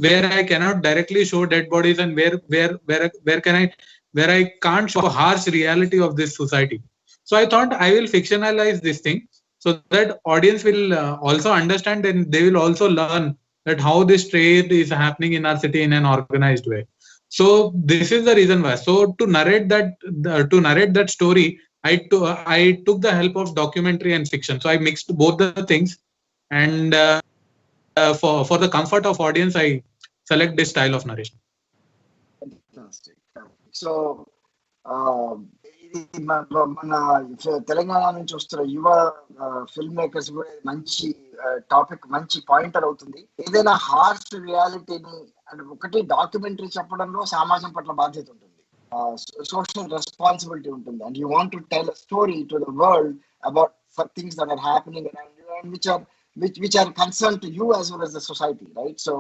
where I cannot directly show dead bodies, and where I can't show harsh reality of this society. So I thought I will fictionalize this thing, so that audience will also understand, and they will also learn that how this trade is happening in our city in an organized way. So this is the reason why. So to narrate that story, I took the help of documentary and fiction. So I mixed both the things, and for the comfort of audience, I select this style of narration. Fantastic. So మన తెలంగాణ నుంచి వస్తున్న యువ film makers కూడా మంచి topic, మంచి pointer అవుతుంది. ఏదైనా harsh రియాలిటీని అంటే ఒకటి డాక్యుమెంటరీ చెప్పడంలో సమాజం పట్ల బాధ్యత ఉంటుంది, సోషల్ రెస్పాన్సిబిలిటీ ఉంటుంది, and you want to tell a story to the world about for things that are happening around you and which are concerned to you as well as the society, right? So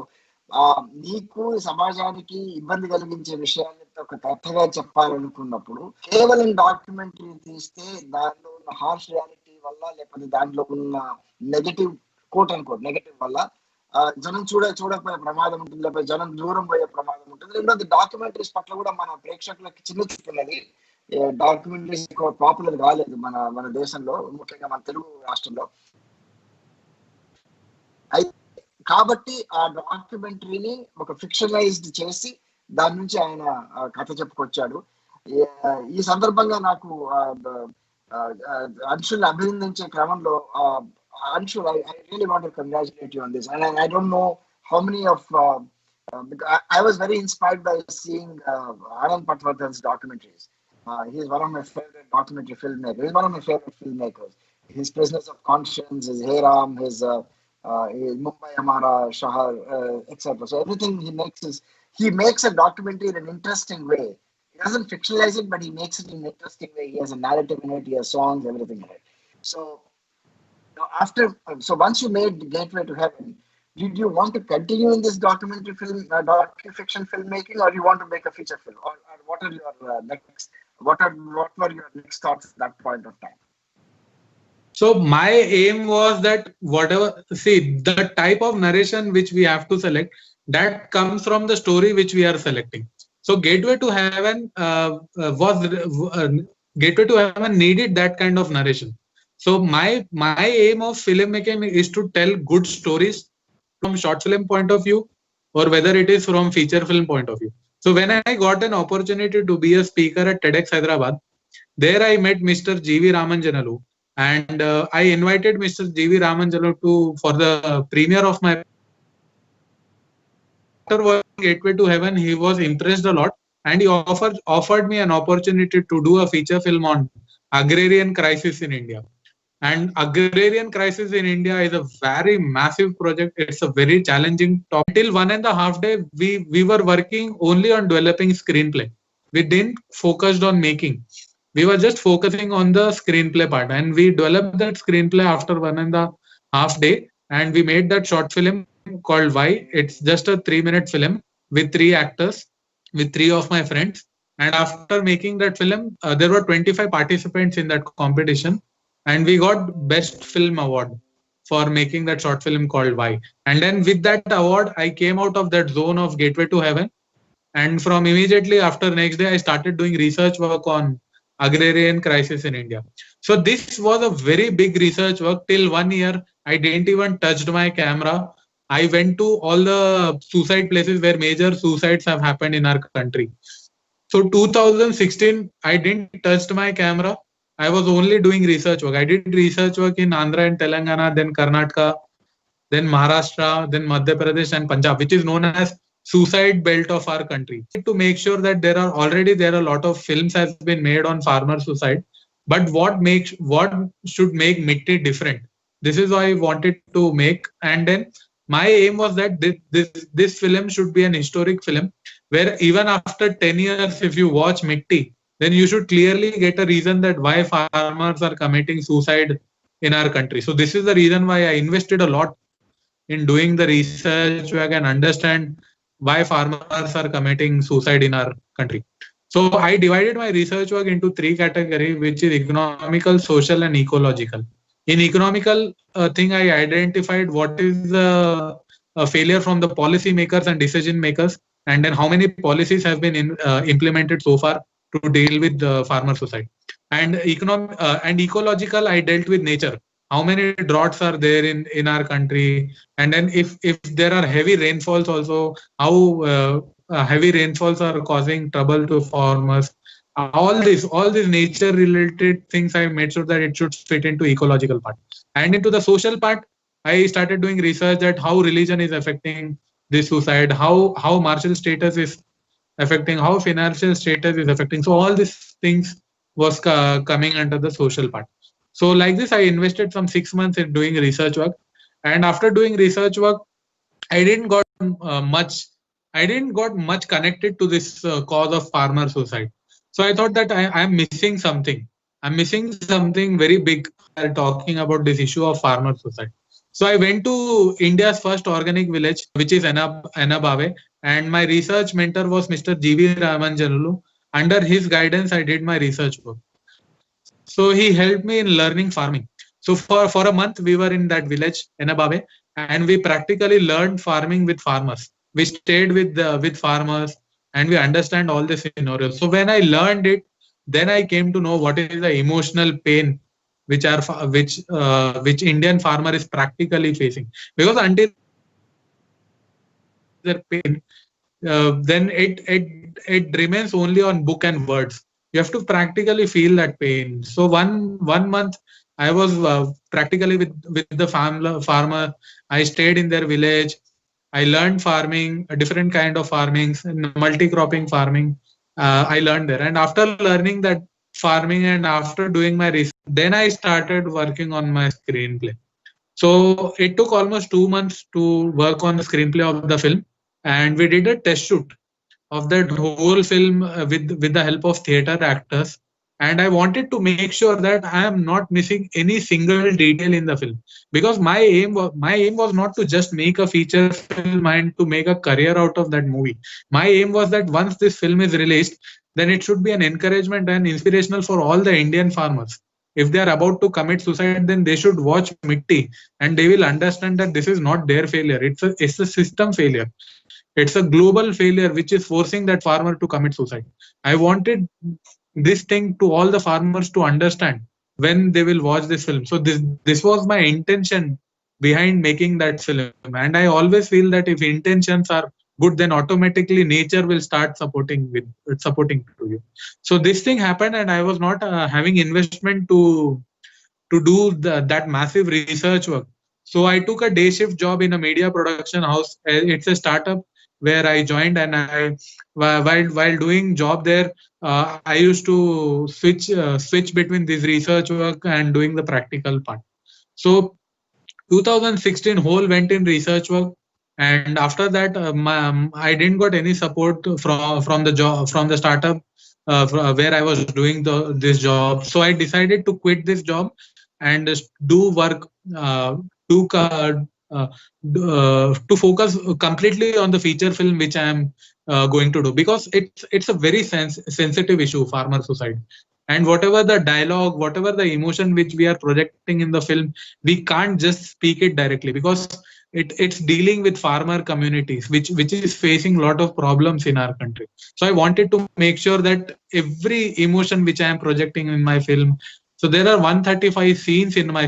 నీకు సమాజానికి ఇబ్బంది కలిగించే విషయాన్ని ఒక కథగా చెప్పాలనుకున్నప్పుడు కేవలం documentary తీస్తే దాంట్లో ఉన్న హార్ష్ రియాలిటీ వల్ల, లేకపోతే దాంట్లో ఉన్న నెగటివ్ నెగటివ్ వల్ల జనం చూడకపోయే ప్రమాదం ఉంటుంది, లేకపోతే జనం దూరం పోయే ప్రమాదం ఉంటుంది. రెండోది డాక్యుమెంటరీస్ పట్ల కూడా మన ప్రేక్షకులకి చిన్న చూపున్నది. డాక్యుమెంటరీస్ ఎక్కువ పాపులర్ కాలేదు మన దేశంలో, ముఖ్యంగా మన తెలుగు రాష్ట్రంలో. కాబట్టి ఆ డాక్యుమెంటరీని ఒక ఫిక్షనలైజ్డ్ చేసి దాని నుంచి ఆయన కథ చెప్పుకొచ్చాడు. ఈ సందర్భంగా నాకు అంశుల్ని అభినందించే క్రమంలో, Anshul, I really want to congratulate you on this. And I don't know how many of I was very inspired by seeing Anand Patwardhan's documentaries. He's one of my favorite documentary filmmakers. He's one of my favorite filmmakers. His Prisoners of Conscience, his Hey Ram, his Mumbai Hamara, Shahar, etc. So everything he makes a documentary in an interesting way. He doesn't fictionalize it, but he makes it in an interesting way. He has a narrative in it, he has songs, everything in it. So so once you made Gateway to Heaven, did you want to continue in this documentary film, docu-fiction filmmaking, or you want to make a feature film, or what are your what were your next thoughts at that point of time? So my aim was that the type of narration which we have to select, that comes from the story which we are selecting. So Gateway to Heaven Gateway to Heaven needed that kind of narration. So my aim of filmmaking is to tell good stories from short film point of view, or whether it is from feature film point of view. So when I got an opportunity to be a speaker at TEDx Hyderabad, there I met Mr. G.V. Ramanjanalu, and I invited Mr. G.V. Ramanjanalu for the premiere of my. After watching Gateway to Heaven, he was impressed a lot, and he offered me an opportunity to do a feature film on agrarian crisis in India. And agrarian crisis in India is a very massive project. It's a very challenging topic. Till 1.5 days, we were working only on developing screenplay. We didn't focused on making. We were just focusing on the screenplay part, and we developed that screenplay after 1.5 day, and we made that short film called Why. It's just a 3-minute film with 3 actors, with 3 of my friends. And after making that film, there were 25 participants in that competition, and we got Best Film Award for making that short film called Why. And then with that award, I came out of that zone of Gateway to Heaven, and from immediately after next day, I started doing research work on agrarian crisis in India. So this was a very big research work. Till 1 year, I didn't even touched my camera. I went to all the suicide places where major suicides have happened in our country. So 2016, I didn't touch my camera. I was only doing research work. I did research work in Andhra and Telangana, then Karnataka, then Maharashtra, then Madhya Pradesh and Punjab, which is known as suicide belt of our country. To make sure that there are a lot of films has been made on farmer suicide, but what should make Mitti different? This is why I wanted to make, and then my aim was that this film should be an historic film where even after 10 years, if you watch Mitti, then you should clearly get a reason that why farmers are committing suicide in our country. So this is the reason why I invested a lot in doing the research work and understand why farmers are committing suicide in our country. So I divided my research work into 3 categories, which is economical, social, and ecological. In economical thing, I identified what is the failure from the policy makers and decision makers, and then how many policies have been implemented so far to deal with the farmer suicide. And and ecological, I dealt with nature. How many droughts are there in our country, and then if there are heavy rainfalls also, how heavy rainfalls are causing trouble to farmers. All these nature related things, I made sure that it should fit into ecological part. And into the social part, I started doing research that how religion is affecting this suicide, how martial status is affecting, how financial status is affecting. So all these things was coming under the social part. So like this, I invested some 6 months in doing research work. And after doing research work, I didn't got much connected to this cause of farmer suicide. So I thought that I'm missing something. I'm missing something very big talking about this issue of farmer suicide. So I went to India's first organic village, which is Enabave, and my research mentor was Mr. G.V. Ramanjanalu. Under his guidance, I did my research work. So he helped me in learning farming. So for a month, we were in that village, Enabave, and we practically learned farming with farmers. We stayed with farmers, and we understand all the scenarios. So when I learned it, then I came to know what is the emotional pain which Indian farmer is practically facing. Because until their pain, then it remains only on book and words. You have to practically feel that pain. So one month I was practically with the farmer. I stayed in their village. I learned farming, a different kind of farming, multi-cropping farming. I learned there, and after learning that farming and after doing my research, then I started working on my screenplay. So it took almost 2 months to work on the screenplay of the film, and we did a test shoot of that whole film with the help of theater actors. And I wanted to make sure that I am not missing any single detail in the film, because my aim was not to just make a feature film and to make a career out of that movie. My aim was that once this film is released, then it should be an encouragement and inspirational for all the Indian farmers. If they are about to commit suicide, then they should watch Mitti, and they will understand that this is not their failure, it's a system failure. It's a global failure which is forcing that farmer to commit suicide. I wanted this thing to all the farmers to understand when they will watch this film. So this was my intention behind making that film. And I always feel that if intentions are good, then automatically nature will start supporting to you. So this thing happened, and I was not having investment to do that massive research work. So I took a day shift job in a media production house. It's a startup where I joined, and while doing job there, I used to switch between this research work and doing the practical part. So 2016 whole went in research work, and after that I didn't got any support from the job, from the startup where I was doing this job. So I decided to quit this job and just do work, uh, to uh, to focus completely on the feature film which I am going to do, because it's a very sensitive issue, farmer suicide. And whatever the dialogue, whatever the emotion which we are projecting in the film, we can't just speak it directly, because it's dealing with farmer communities which is facing a lot of problems in our country. So I wanted to make sure that every emotion which I am projecting in my film, so there are 135 scenes in my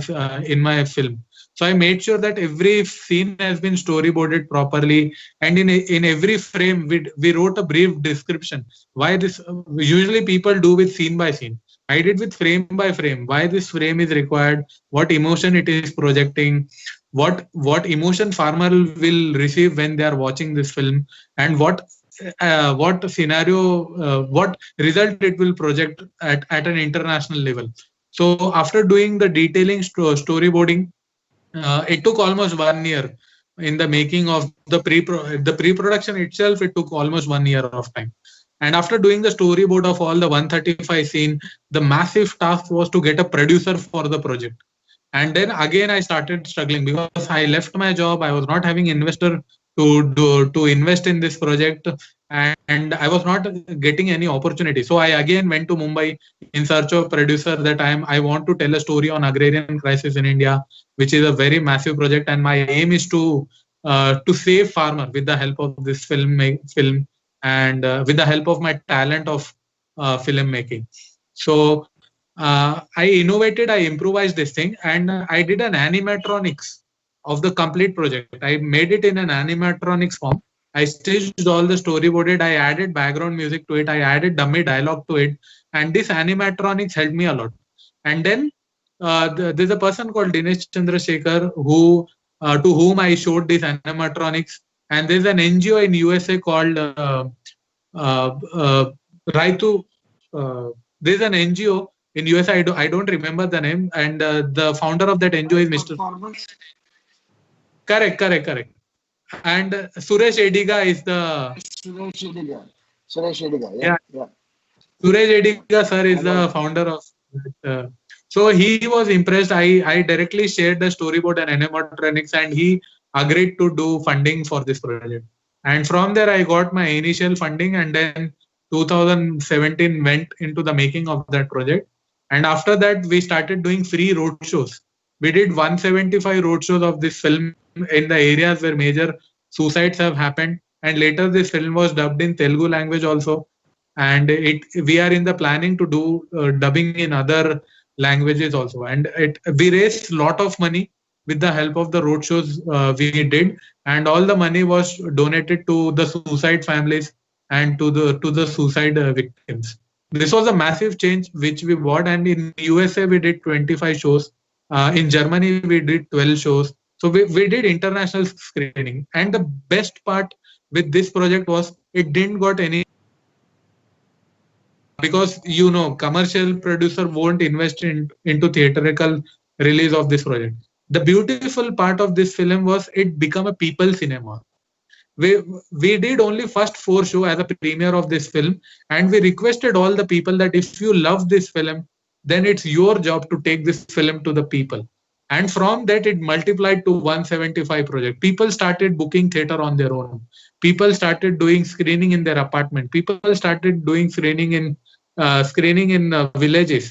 film. So I made sure that every scene has been storyboarded properly, and in every frame we wrote a brief description why this, usually people do with scene by scene. I did with frame by frame, why this frame is required, what emotion it is projecting, what emotion farmer will receive when they are watching this film, and what scenario, what result it will project at an international level. So after doing the detailing storyboarding, it took almost 1 year in the making of the pre-production itself. It took almost 1 year of time. And after doing the storyboard of all the 135 scene, the massive task was to get a producer for the project. And then again I started struggling, because I left my job, I was not having investor to invest in this project, and I was not getting any opportunity. So I again went to Mumbai in search of producer, that I want to tell a story on agrarian crisis in India, which is a very massive project, and my aim is to save farmer with the help of this film, and with the help of my talent of filmmaking. So I innovated, I improvised this thing, and I did an animatronics of the complete project. I made it in an animatronics form. I stitched all the storyboarded. I added background music to it. I added dummy dialogue to it, and this animatronics helped me a lot. And then there's a person called Dinesh Chandrasekhar to whom I showed this animatronics, and there's an NGO in USA called uh, uh, Raitu. There's an NGO in US. I don't remember the name, and the founder of that NGO is Mr. Farmers. Correct. And Suresh Ediga is the Suresh Ediga. Suresh Ediga. yeah. Yeah. Suresh Ediga sir is I the know. founder of that. So he was impressed. I directly shared the storyboard and animatronics, and he agreed to do funding for this project. And from there, I got my initial funding, and then 2017 went into the making of that project. And after that, we started doing free road shows. We did 175 road shows of this film in the areas where major suicides have happened. And later, this film was dubbed in Telugu language also, and we are in the planning to do dubbing in other languages also. And we raised lot of money with the help of the road shows we did, and all the money was donated to the suicide families and to the suicide victims. This was a massive change which we brought. And in USA we did 25 shows, in Germany we did 12 shows. So we did international screening. And the best part with this project was it didn't got any, because commercial producer won't invest into theatrical release of this project. The beautiful part of this film was it become a people cinema. We did only first 4 show as a premiere of this film, and we requested all the people that if you love this film, then it's your job to take this film to the people. And from that it multiplied to 175 project. People started booking theater on their own. People started doing screening in their apartment. People started doing screening in villages,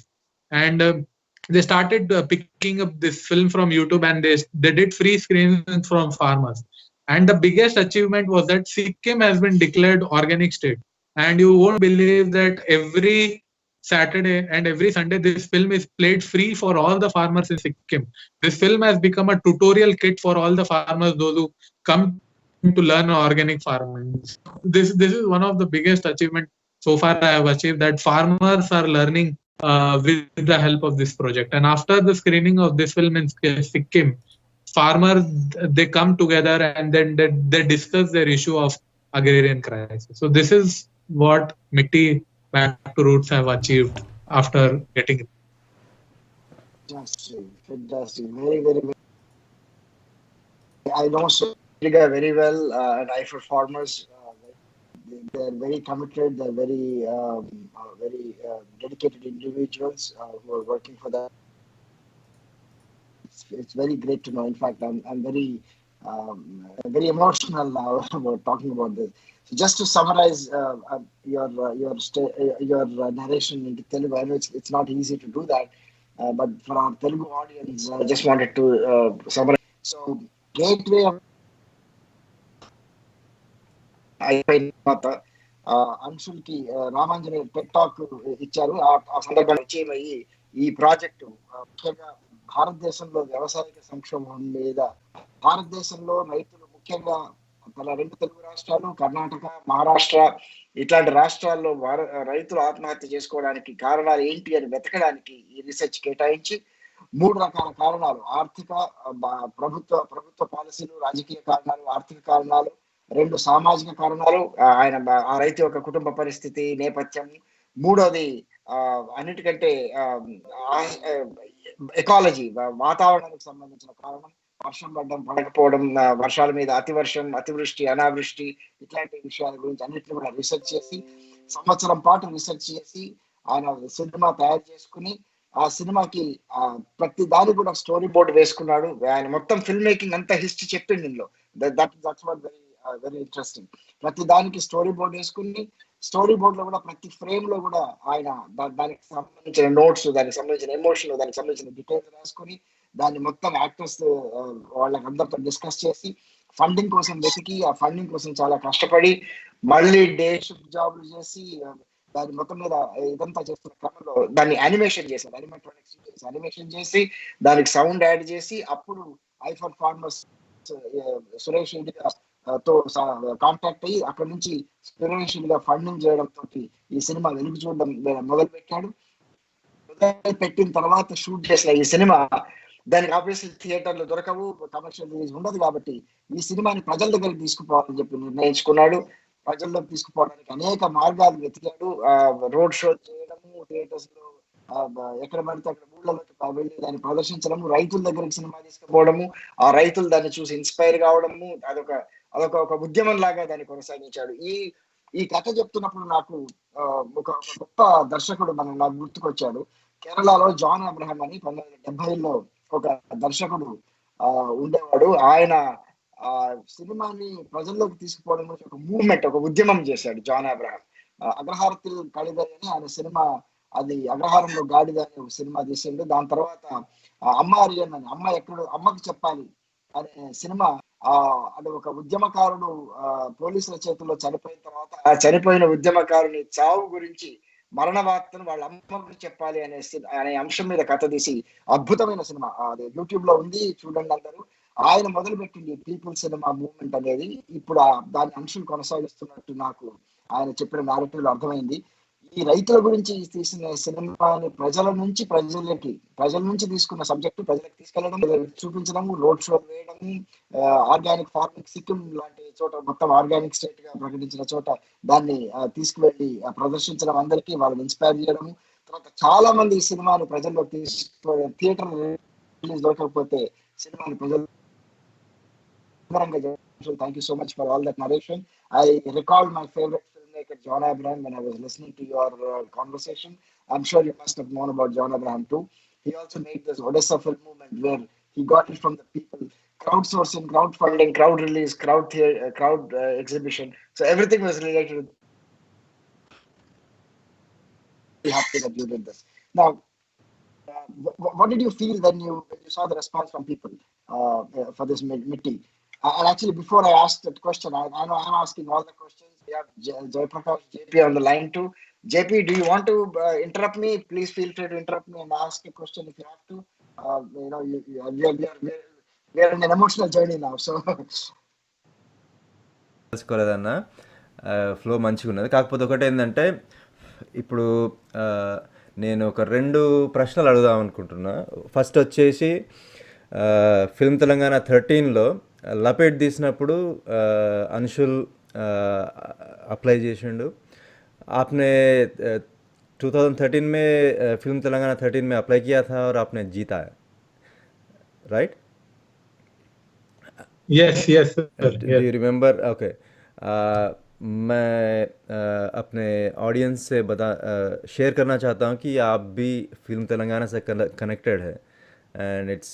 and they started picking up this film from YouTube, and they did free screenings from farmers. And the biggest achievement was that Sikkim has been declared organic state. And you won't believe that every Saturday and every Sunday, this film is played free for all the farmers in Sikkim. This film has become a tutorial kit for all the farmers, those who come to Sikkim to learn organic farming. This is one of the biggest achievement so far I have achieved, that farmers are learning with the help of this project. And after the screening of this film in Sikkim, farmers, they come together and then they discuss their issue of agrarian crisis. So this is what Mitti Back to Roots have achieved after getting it. Fantastic, fantastic, very, very, very. I know Sriga very well, and I for farmers. They're very committed. They're very dedicated individuals who are working for that. It's very great to know. In fact, I'm very emotional now about talking about this. So just to summarize your narration into Telugu, I know it's not easy to do that, but for our Telugu audience, I just wanted to summarize. So gateway of అయిపోయిన తర్వాత అంశుల్ కి Ramanjaneya tech talk ఇచ్చారు. ఆ సందర్భంగా పరిచయం అయ్యి ఈ project ముఖ్యంగా భారతదేశంలో వ్యవసాయ సంక్షోభం మీద, భారతదేశంలో రైతులు ముఖ్యంగా తన 2 తెలుగు రాష్ట్రాలు, కర్ణాటక, మహారాష్ట్ర ఇట్లాంటి రాష్ట్రాల్లో రైతులు ఆత్మహత్య చేసుకోవడానికి కారణాలు ఏంటి అని వెతకడానికి ఈ రీసెర్చ్ కేటాయించి 3 రకాల కారణాలు: ఆర్థిక, ప్రభుత్వ పాలసీలు, రాజకీయ కారణాలు, ఆర్థిక కారణాలు, 2 సామాజిక కారణాలు, ఆయన ఆ రైతు యొక్క కుటుంబ పరిస్థితి, నేపథ్యం, 3వది అన్నిటికంటే ఎకాలజీ, వాతావరణానికి సంబంధించిన కారణం, వర్షం పడడం, పడకపోవడం, వర్షాల మీద అతివర్షం, అతివృష్టి, అనావృష్టి, ఇట్లాంటి విషయాల గురించి అన్నిటిని కూడా రీసెర్చ్ చేసి సంవత్సరం పాటు రీసెర్చ్ చేసి ఆయన సినిమా తయారు చేసుకుని, ఆ సినిమాకి ప్రతి దాని కూడా స్టోరీ బోర్డు వేసుకున్నాడు. ఆయన మొత్తం ఫిల్మ్ మేకింగ్ అంతా హిస్టరీ చెప్పింది ఇందులో. That's what very interesting. ప్రతి దానికి స్టోరీ బోర్డు వేసుకుని, స్టోరీ బోర్డు లో కూడా ప్రతి ఫ్రేమ్ లో కూడా ఆయన దానికి సంబంధించిన నోట్స్, దానికి సంబంధించిన ఎమోషన్, దానికి సంబంధించిన డీటెయిల్స్ రాసుకొని దాన్ని మొత్తం యాక్టర్స్ వాళ్ళకి అందరితో డిస్కస్ చేసి ఫండింగ్ కోసం వెతికి, ఆ ఫండింగ్ కోసం చాలా కష్టపడి మళ్ళీ డే షిఫ్ట్ జాబ్లు చేసి దాని మొత్తం మీద ఇదంతా చేస్తున్న క్రమంలో దాన్ని యానిమేషన్ చేశారు. యానిమేషన్ చేసి దానికి సౌండ్ యాడ్ చేసి అప్పుడు ఐ ఫర్ ఫార్మర్స్ సురేష్ తో కాంటాక్ట్ అయ్యి అక్కడ నుంచి స్పిరేషన్ గా ఫండింగ్ చేయడంతో ఈ సినిమా వెలుగు చూడడం మొదలు పెట్టాడు. పెట్టిన తర్వాత షూట్ చేసిన ఈ సినిమా దానికి ఆబ్వియస్లీ థియేటర్లు దొరకవు, కమర్షియల్ రిలీజ్ ఉండదు. కాబట్టి ఈ సినిమాని ప్రజల దగ్గరికి తీసుకుపోవాలని చెప్పి నిర్ణయించుకున్నాడు. ప్రజల్లోకి తీసుకుపోవడానికి అనేక మార్గాలు వెతికాడు. రోడ్ షో చేయడము, థియేటర్స్ లో ఎక్కడ పడితే అక్కడ ఊళ్ళలోకి వెళ్ళి దాన్ని ప్రదర్శించడము, రైతుల దగ్గరికి సినిమా తీసుకుపోవడము, ఆ రైతులు దాన్ని చూసి ఇన్స్పైర్ కావడము, అదొక ఉద్యమం లాగా దాన్ని కొనసాగించాడు. ఈ కథ చెప్తున్నప్పుడు నాకు ఒక గొప్ప దర్శకుడు నాకు గుర్తుకొచ్చాడు. కేరళలో జాన్ అబ్రహం అని 1970లో ఒక దర్శకుడు ఉండేవాడు. ఆయన సినిమాని ప్రజల్లోకి తీసుకుపోవడం గురించి ఒక మూవ్మెంట్, ఒక ఉద్యమం చేశాడు జాన్ అబ్రహం. అగ్రహారത്തിൽ కళిద అని ఆయన సినిమా, అది అగ్రహారంలో గాడిద అని ఒక సినిమా తీసిండు. దాని తర్వాత అమ్మ అరియన్ అని, అమ్మకి చెప్పాలి అనే సినిమా, అది ఒక ఉద్యమకారుడు పోలీసుల చేతుల్లో చనిపోయిన తర్వాత ఆ చనిపోయిన ఉద్యమకారుని చావు గురించి, మరణ వార్తను వాళ్ళ అమ్మకు చెప్పాలి అనే అంశం మీద కథ తీసి అద్భుతమైన సినిమా, అది యూట్యూబ్ లో ఉంది, చూడండి అందరూ. ఆయన మొదలుపెట్టింది పీపుల్ సినిమా మూవ్మెంట్ అనేది. ఇప్పుడు దాని అంశం కొనసాగిస్తున్నట్టు నాకు ఆయన చెప్పిన నారేటివ్ లో అర్థమైంది. ఈ రైతుల గురించి తీసిన సినిమాని ప్రజల నుంచి తీసుకున్న సబ్జెక్టు ప్రజలకు తీసుకెళ్లడం, చూపించడం, రోడ్ షో వేయడం, ఆర్గానిక్ ఫార్మింగ్, సిక్కిం లాంటి చోట మొత్తం ఆర్గానిక్ స్టేట్ గా ప్రకటించిన చోట దాన్ని తీసుకువెళ్ళి ప్రదర్శించడం, అందరికీ వాళ్ళని ఇన్స్పైర్ చేయడం. తర్వాత చాలా మంది ఈ సినిమాను ప్రజల్లో థియేటర్ రిలీజ్ దొరకకపోతే సినిమాని ప్రజలు thank you so much for all that narration. I recalled my favorite filmmaker John Abraham when I was listening to your conversation. I'm sure you must have known about John Abraham too. He also made this Odessa film movement where he got it from the people, crowdsourcing, crowdfunding, crowd release, crowd exhibition. So everything was related. Happy that you did this. Now, what did you feel when you saw the response from people for this Mitti? And actually, before I ask that question, I know I'm asking all the questions. We have Jaiprakash, JP on the line too. JP, do you want to interrupt me? Please feel free to interrupt me and ask a question if you have to. We are in an emotional journey now, so. తెలుసుకోలేదన్న flow మంచిగా ఉన్నది. కాకపోతే ఒకటి ఏంటంటే ఇప్పుడు నేను ఒక 2 ప్రశ్నలు అడుగుదాం అనుకుంటున్నా. ఫస్ట్ వచ్చేసి ఫిల్మ్ తెలంగాణ 13లో లపేట్ తీసినప్పుడు అంశుల్ అప్లై చేసిండు. आपने 2013 में फिल्म तेलंगाना 13 में अप्लाई किया था और आपने जीता है, right? Yes, yes, sir. Do Yes. You remember? Okay. मैं अपने ऑडियंस से शेयर करना चाहता हूँ कि आप भी फिल्म तेलंगाना से कनेक्टेड है एंड इट्स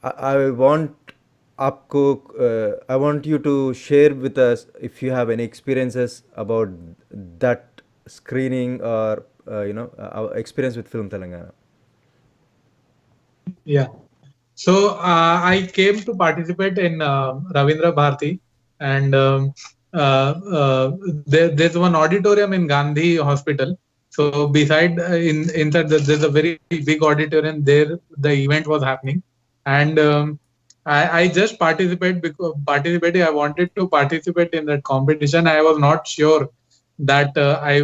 आई वांट आपको I want you to share with us if you have any experiences about that screening और experience with film Telangana. Yeah. So I came to participate in Ravindra Bharati, and there's one auditorium in Gandhi Hospital. So beside inside there's a very big auditorium. There the event was happening, and I just participated. I wanted to participate in that competition. I was not sure that I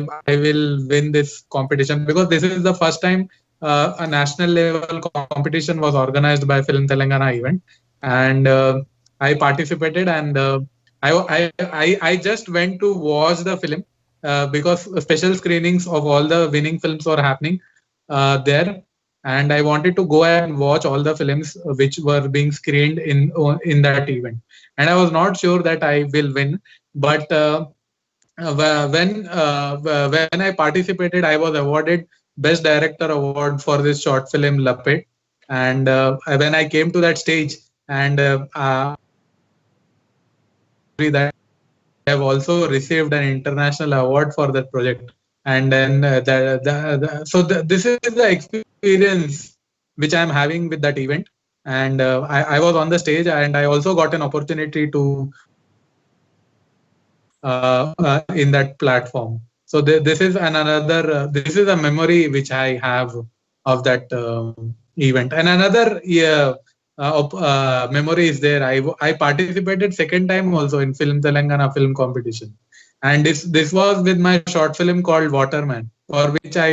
will win this competition, because this is the first time a national level competition was organized by Film Telangana event, and I participated, and I just went to watch the film because special screenings of all the winning films were happening there, and I wanted to go and watch all the films which were being screened in that event, and I was not sure that I will win, but when I participated, I was awarded Best Director award for this short film Lapet, and when I came to that stage, and that I have also received an international award for that project, and then this is the experience which I am having with that event, and I was on the stage, and I also got an opportunity to in that platform. So this is this is a memory which I have of that event. And another memory is there. I participated second time also in Film Telangana film competition, and this was with my short film called Waterman, for which I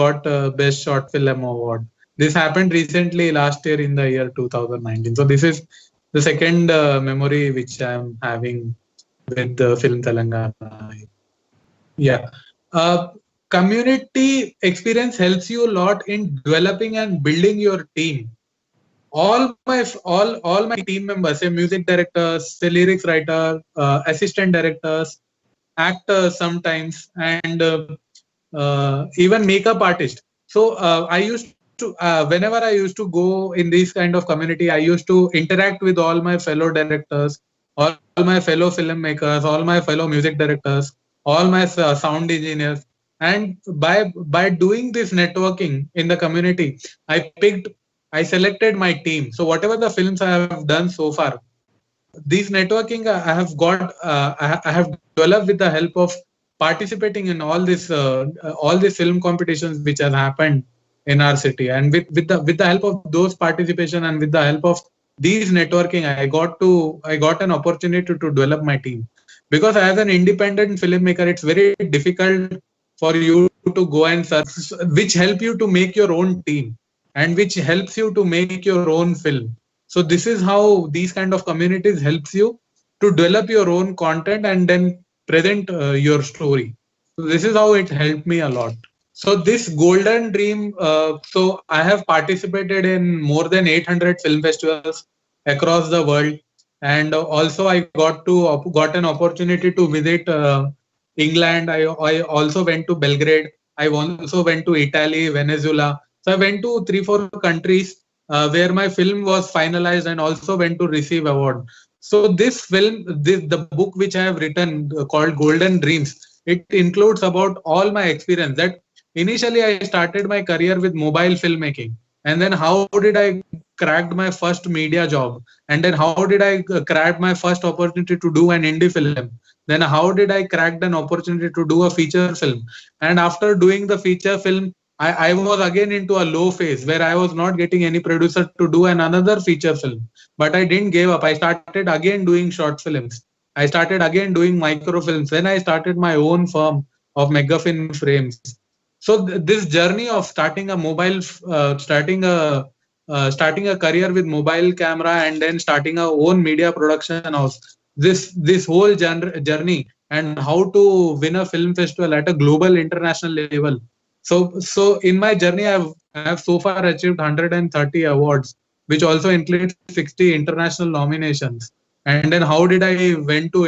got Best Short Film award. This happened recently last year in the year 2019. So this is the second memory which I am having with Film Telangana. Yeah. Community experience helps you a lot in developing and building your team. All my team members, say music directors, say lyrics writer, assistant directors, actors sometimes, and even makeup artist. So I used to whenever I used to go in this kind of community, I used to interact with all my fellow directors, all my fellow filmmakers, all my fellow music directors, all my sound engineers, and by doing this networking in the community, I selected my team. So whatever the films I have done so far, this networking I have got I have developed with the help of participating in all these film competitions which has happened in our city, and with the help of those participation and with the help of these networking, I got an opportunity to develop my team. Because as an independent filmmaker, it's very difficult for you to go and search which help you to make your own team and which helps you to make your own film. So this is how these kind of communities helps you to develop your own content and then present your story. So this is how it helped me a lot. So this golden dream, so I have participated in more than 800 film festivals across the world, and also I got an opportunity to visit England. I also went to Belgrade. I also went to Italy, Venezuela. So I went to 3-4 countries where my film was finalized, and also went to receive award. So this film, the book which I have written called Golden Dreams, it includes about all my experience. That initially I started my career with mobile filmmaking, and then how did I cracked my first media job, and then how did I crack my first opportunity to do an indie film, then how did I cracked an opportunity to do a feature film, and after doing the feature film, I was again into a low phase where I was not getting any producer to do another feature film. But I didn't give up. I started again doing short films. I started again doing microfilms. Then I started my own firm of Megafin Frames. So this journey of starting a mobile, starting a career with mobile camera, and then starting our own media production house. This whole journey, and how to win a film festival at a global international level. So in my journey, I have so far achieved 130 awards, which also includes 60 international nominations. And then how did I went to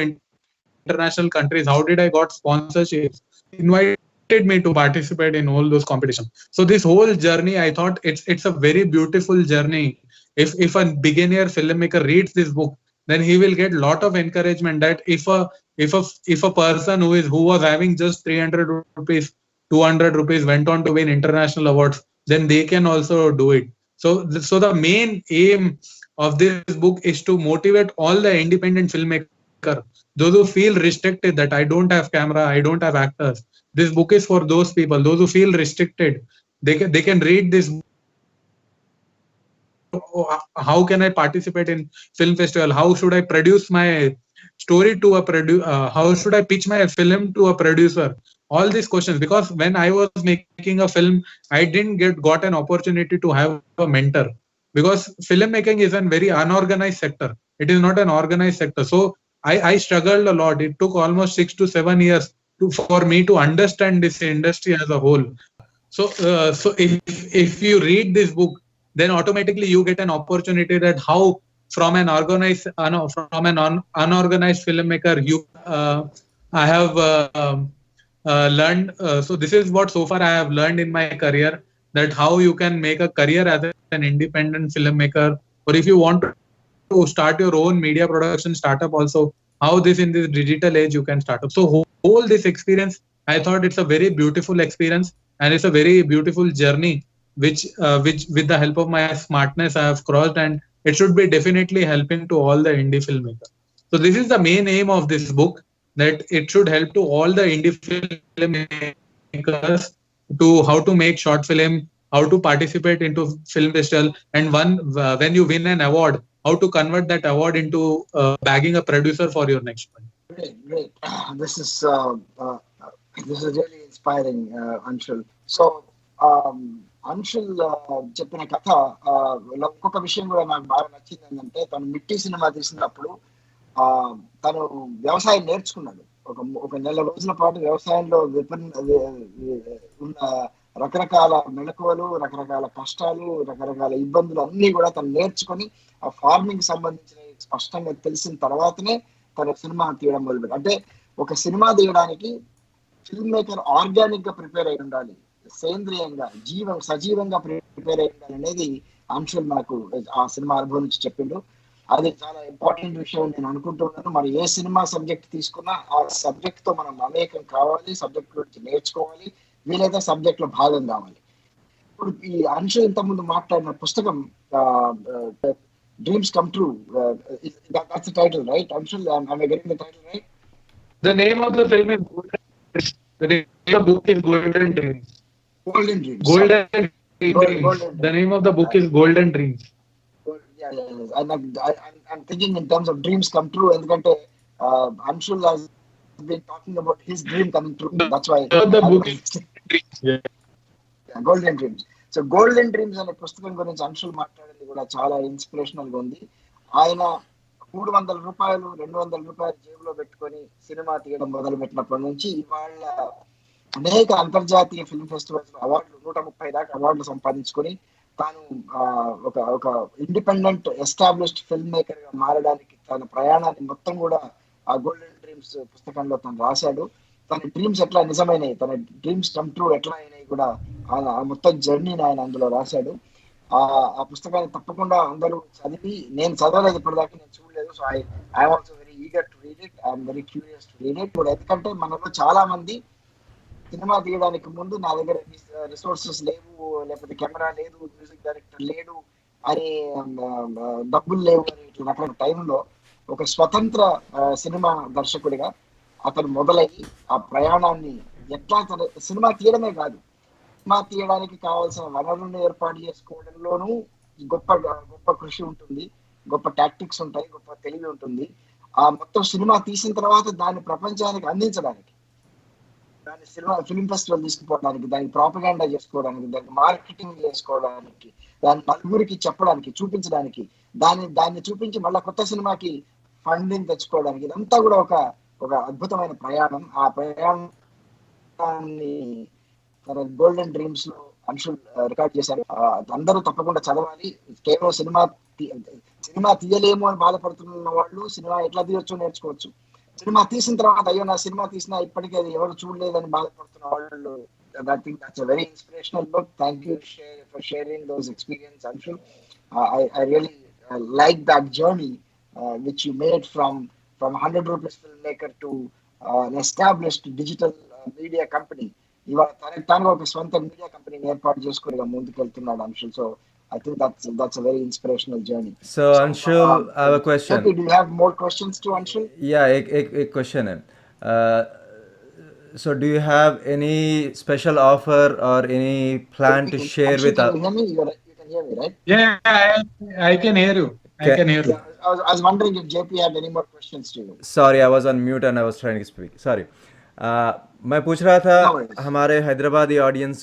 international countries? How did I got sponsorships? Invited me to participate in all those competitions. So this whole journey, I thought it's a very beautiful journey. If a beginner filmmaker reads this book, then he will get lot of encouragement that if a person who was having just 300 rupees, 200 rupees went on to win international awards, then they can also do it. So the main aim of this book is to motivate all the independent filmmaker, those who feel restricted, that I don't have camera, I don't have actors. This book is for those people, those who feel restricted. They can read this book and they can see that how can I participate in film festival? How should I produce my story to a how should I pitch my film to a producer? All these questions, because when I was making a film, I didn't got an opportunity to have a mentor, because filmmaking is a very unorganized sector. It is not an organized sector. So I struggled a lot. It took almost 6 to 7 years for me to understand this industry as a whole. So if you read this book, then automatically you get an opportunity that how from an unorganized filmmaker you I have learned. So this is what so far I have learned in my career, that how you can make a career as an independent filmmaker, or if you want to start your own media production startup also, how this in this digital age you can start up. So whole this experience, I thought it's a very beautiful experience, and it's a very beautiful journey, which with the help of my smartness I have crossed, and it should be definitely helping to all the indie filmmakers. So this is the main aim of this book, that it should help to all the indie filmmakers to how to make short film, how to participate into film festival, and when you win an award, how to convert that award into bagging a producer for your next film. Great, great. This is this is really inspiring, Anshul. So, Anshul చెప్పిన కథ ఇంకొక విషయం కూడా నాకు బాగా నచ్చింది ఏంటంటే, తను మిట్టి సినిమా తీసినప్పుడు తను వ్యవసాయం నేర్చుకున్నాడు. ఒక నెల రోజుల పాటు వ్యవసాయంలో ఉన్న రకరకాల మెళకువలు, రకరకాల కష్టాలు, రకరకాల ఇబ్బందులు అన్ని కూడా తను నేర్చుకొని ఆ ఫార్మింగ్ సంబంధించిన స్పష్టంగా తెలిసిన తర్వాతనే తన సినిమా తీయడం మొదలుపెట్టాడు. అంటే ఒక సినిమా తీయడానికి ఫిల్మ్ మేకర్ ఆర్గానిక్ గా ప్రిపేర్ అయి ఉండాలి, సేంద్రియంగా సజీవంగా ప్రిపేర్ అయి ఉండాలి అనేది అంశుల్ మనకు ఆ సినిమా అనుభవం నుంచి చెప్పిండు. అది చాలా ఇంపార్టెంట్ విషయం నేను అనుకుంటున్నాను. మరి ఏ సినిమా సబ్జెక్ట్ తీసుకున్నా ఆ సబ్జెక్ట్ తో మనం మమేకం కావాలి, సబ్జెక్ట్ గురించి నేర్చుకోవాలి, వీలైతే సబ్జెక్ట్ లో భాగం కావాలి. ఇప్పుడు ఈ అంశుల్ ఇంతకుముందు మాట్లాడిన పుస్తకం Dreams Come True, that's the title, right? Anshul, am I getting the title right? The name of the film is Golden Dreams. The name of the book is Golden Dreams. Golden Dreams. Golden Dreams. The name of the book is Golden Dreams. Yeah. I'm thinking in terms of dreams come true, ఎందుకంటే Anshul has been talking about his dream coming true. That's why the book is Golden Dreams. So golden dreams అనే పుస్తకం గురించి అంశుల్ మాట్లాడేది కూడా చాలా inspirational గా ఉంది. ఆయన 300 రూపాయలు 200 రూపాయలు జేబులో పెట్టుకొని సినిమా తీయడం మొదలు పెట్టినప్పటి నుంచి ఇవాళ అనేక అంతర్జాతీయ ఫిల్మ్ ఫెస్టివల్స్ లో అవార్డులు 130 దాకా అవార్డులు సంపాదించుకొని తాను ఒక ఒక ఇండిపెండెంట్ ఎస్టాబ్లిష్డ్ ఫిల్మ్ మేకర్ గా మారడానికి తన ప్రయాణాన్ని మొత్తం కూడా ఆ గోల్డెన్ డ్రీమ్స్ పుస్తకంలో తను రాశాడు. తన డ్రీమ్స్ ఎట్లా నిజమైనవి, తన డ్రీమ్స్ కమ్ ట్రూ ఎట్లా అయినాయి కూడా ఆ మొత్తం జర్నీని ఆయన అందులో రాశాడు. ఆ పుస్తకాన్ని తప్పకుండా అందరూ చదివి, నేను చదవలేదు ఇప్పటిదాకా, నేను చూడలేదు. So I also very eager to read it, I'm very curious to read it. ఎందుకంటే మనలో చాలా మంది సినిమా తీయడానికి ముందు నా దగ్గర రిసోర్సెస్ లేవు, లేకపోతే కెమెరా లేదు, మ్యూజిక్ డైరెక్టర్ లేడు అని, డబ్బులు లేవు అని ఇట్లా రకరకాల టైంలో ఒక స్వతంత్ర సినిమా దర్శకుడిగా అతను మొదలయ్యి ఆ ప్రయాణాన్ని ఎట్లా సినిమా తీయడమే కాదు, సినిమా తీయడానికి కావాల్సిన వనరులను ఏర్పాటు చేసుకోవడంలోనూ గొప్ప గొప్ప కృషి ఉంటుంది, గొప్ప టాక్టిక్స్ ఉంటాయి, గొప్ప తెలివి ఉంటుంది. ఆ మొత్తం సినిమా తీసిన తర్వాత దాన్ని ప్రపంచానికి అందించడానికి, దాన్ని సినిమా ఫిల్మ్ ఫెస్టివల్ తీసుకుపోవడానికి, దానికి ప్రాపగాండా చేసుకోవడానికి, దానికి మార్కెటింగ్ చేసుకోవడానికి, దాన్ని నలుగురికి చెప్పడానికి, చూపించడానికి, దాన్ని చూపించి మళ్ళీ కొత్త సినిమాకి ఫండింగ్ తెచ్చుకోవడానికి, ఇదంతా కూడా ఒక అద్భుతమైన ప్రయాణం. ఆ ప్రయాణాన్ని తన గోల్డెన్ డ్రీమ్స్ లో అంశుల్ రికార్డ్ చేశారు. అందరూ తప్పకుండా చదవాలి. కేవలం సినిమా తీయలేము అని బాధపడుతున్న వాళ్ళు సినిమా ఎట్లా తీయొచ్చో నేర్చుకోవచ్చు. సినిమా తీసిన తర్వాత అయ్యో నా సినిమా తీసినా ఇప్పటికీ అది ఎవరు చూడలేదని బాధపడుతున్న వాళ్ళు, I think that's a very inspirational book. Thank you for sharing those experiences, Anshul. I really like that journey which you made from 100 rupees filmmaker to an established digital media company. ఇవాళ తనకు ఒక స్వంత media కంపెనీని ఏర్పాటు చేసుకుని ముందుకు వెళ్తున్నాడు Anshul. So I think that's a very inspirational journey. So Anshul, I have a question. Do you have more questions to Anshul? Yeah, एक question है. So do you have any special offer or any plan to share Anshul, with can us? you hear me? You can hear me, right? Yeah, I can hear you. I can hear you. I was wondering if JP had any more questions to you. Sorry, I was on mute and I was trying to speak. Sorry. मैं पूछ रहा था No worries. हमारे Hyderabadi audience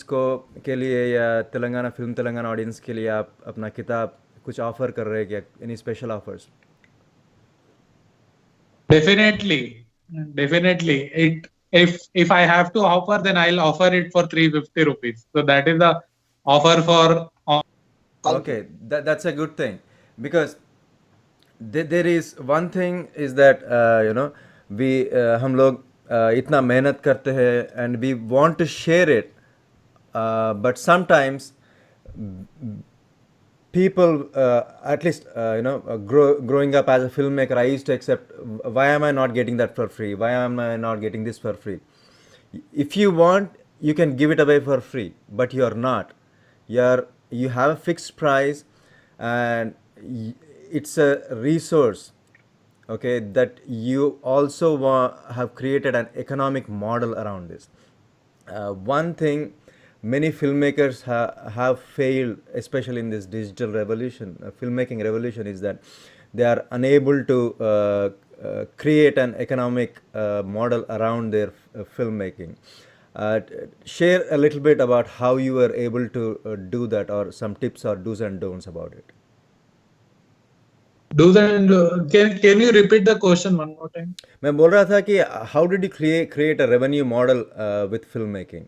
के लिए या Telangana film Telangana audience के लिए आप अपना किताब कुछ ऑफर कर रहे हैं क्या? Any special offers? Definitely. If I have to offer, then I'll offer it for 350 rupees. So that is the offer for. Okay, that's a good thing, because there is one thing is that we हम लोग इतना मेहनत करते हैं and we want to share it, but sometimes people at least growing up as a filmmaker, I used to accept, why am I not getting that for free, why am I not getting this for free? If you want, you can give it away for free, but you are not. You have a fixed price, and it's a resource, okay, that you also have created an economic model around this. One thing many filmmakers have failed, especially in this digital revolution, filmmaking revolution, is that they are unable to create an economic model around their filmmaking. Share a little bit about how you were able to do that, or some tips or do's and don'ts about it. Can you repeat the question one more time? मैं बोल रहा था कि how did you create a revenue model with filmmaking?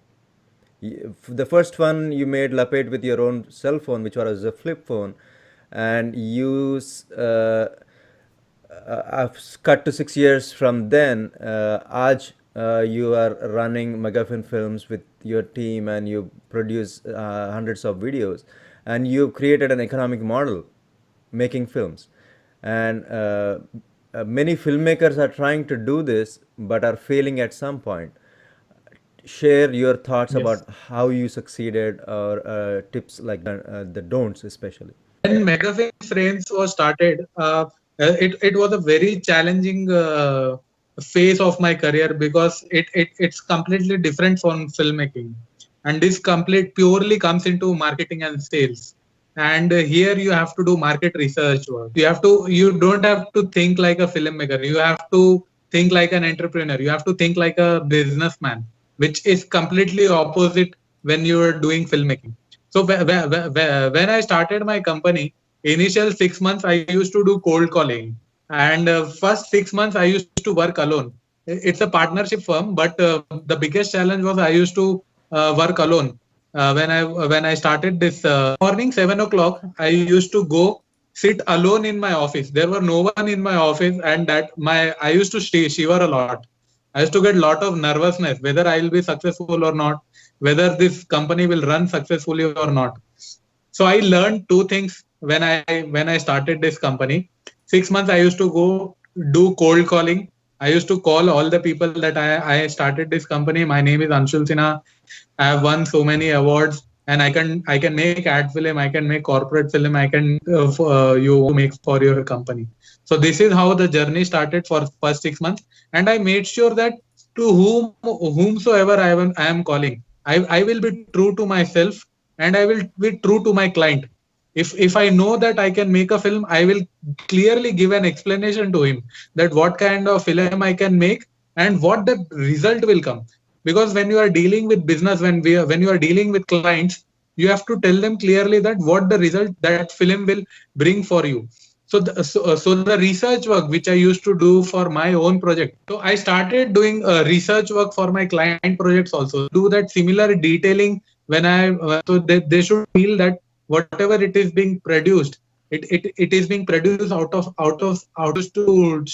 The first one you made Lapet with your own cell phone, which was a flip phone, and you I've cut to 6 years from then. Aaj you are running Megafin Films with your team, and you produce hundreds of videos, and you've created an economic model making films. And many filmmakers are trying to do this but are failing at some point. Share your thoughts about how you succeeded, or tips like the don'ts especially. When Megafin Frames was started, it was a very challenging phase of my career, because it's completely different from filmmaking, and this purely comes into marketing and sales. And here you have to do market research work. You don't have to think like a filmmaker. You have to think like an entrepreneur. You have to think like a businessman, which is completely opposite when you are doing filmmaking. So when I started my company, initial 6 months I used to do cold calling, and first 6 months I used to work alone. it's a partnership firm, but the biggest challenge was I used to work alone. When I started this morning 7 o'clock, I used to go sit alone in my office. There were no one in my office, and that my I used to shiver a lot. I used to get a lot of nervousness whether I will be successful or not, whether this company will run successfully or not. So I learned two things when I started this company. 6 months I used to go do cold calling. I used to call all the people that I started this company. My name is Anshul Sinha. I have won so many awards, and I can make ad film. I can make corporate film. I can you make for your company. So this is how the journey started for first 6 months, and I made sure that to whomsoever I am calling, I will be true to myself, and I will be true to my client. If I know that I can make a film, I will clearly give an explanation to him that what kind of film I can make and what the result will come. Because when you are dealing with business, when you are dealing with clients, you have to tell them clearly that what the result that film will bring for you. So the research work which I used to do for my own project, so I started doing research work for my client projects also, do that similar detailing. When I so they should feel that whatever it is being produced, it is being produced out of to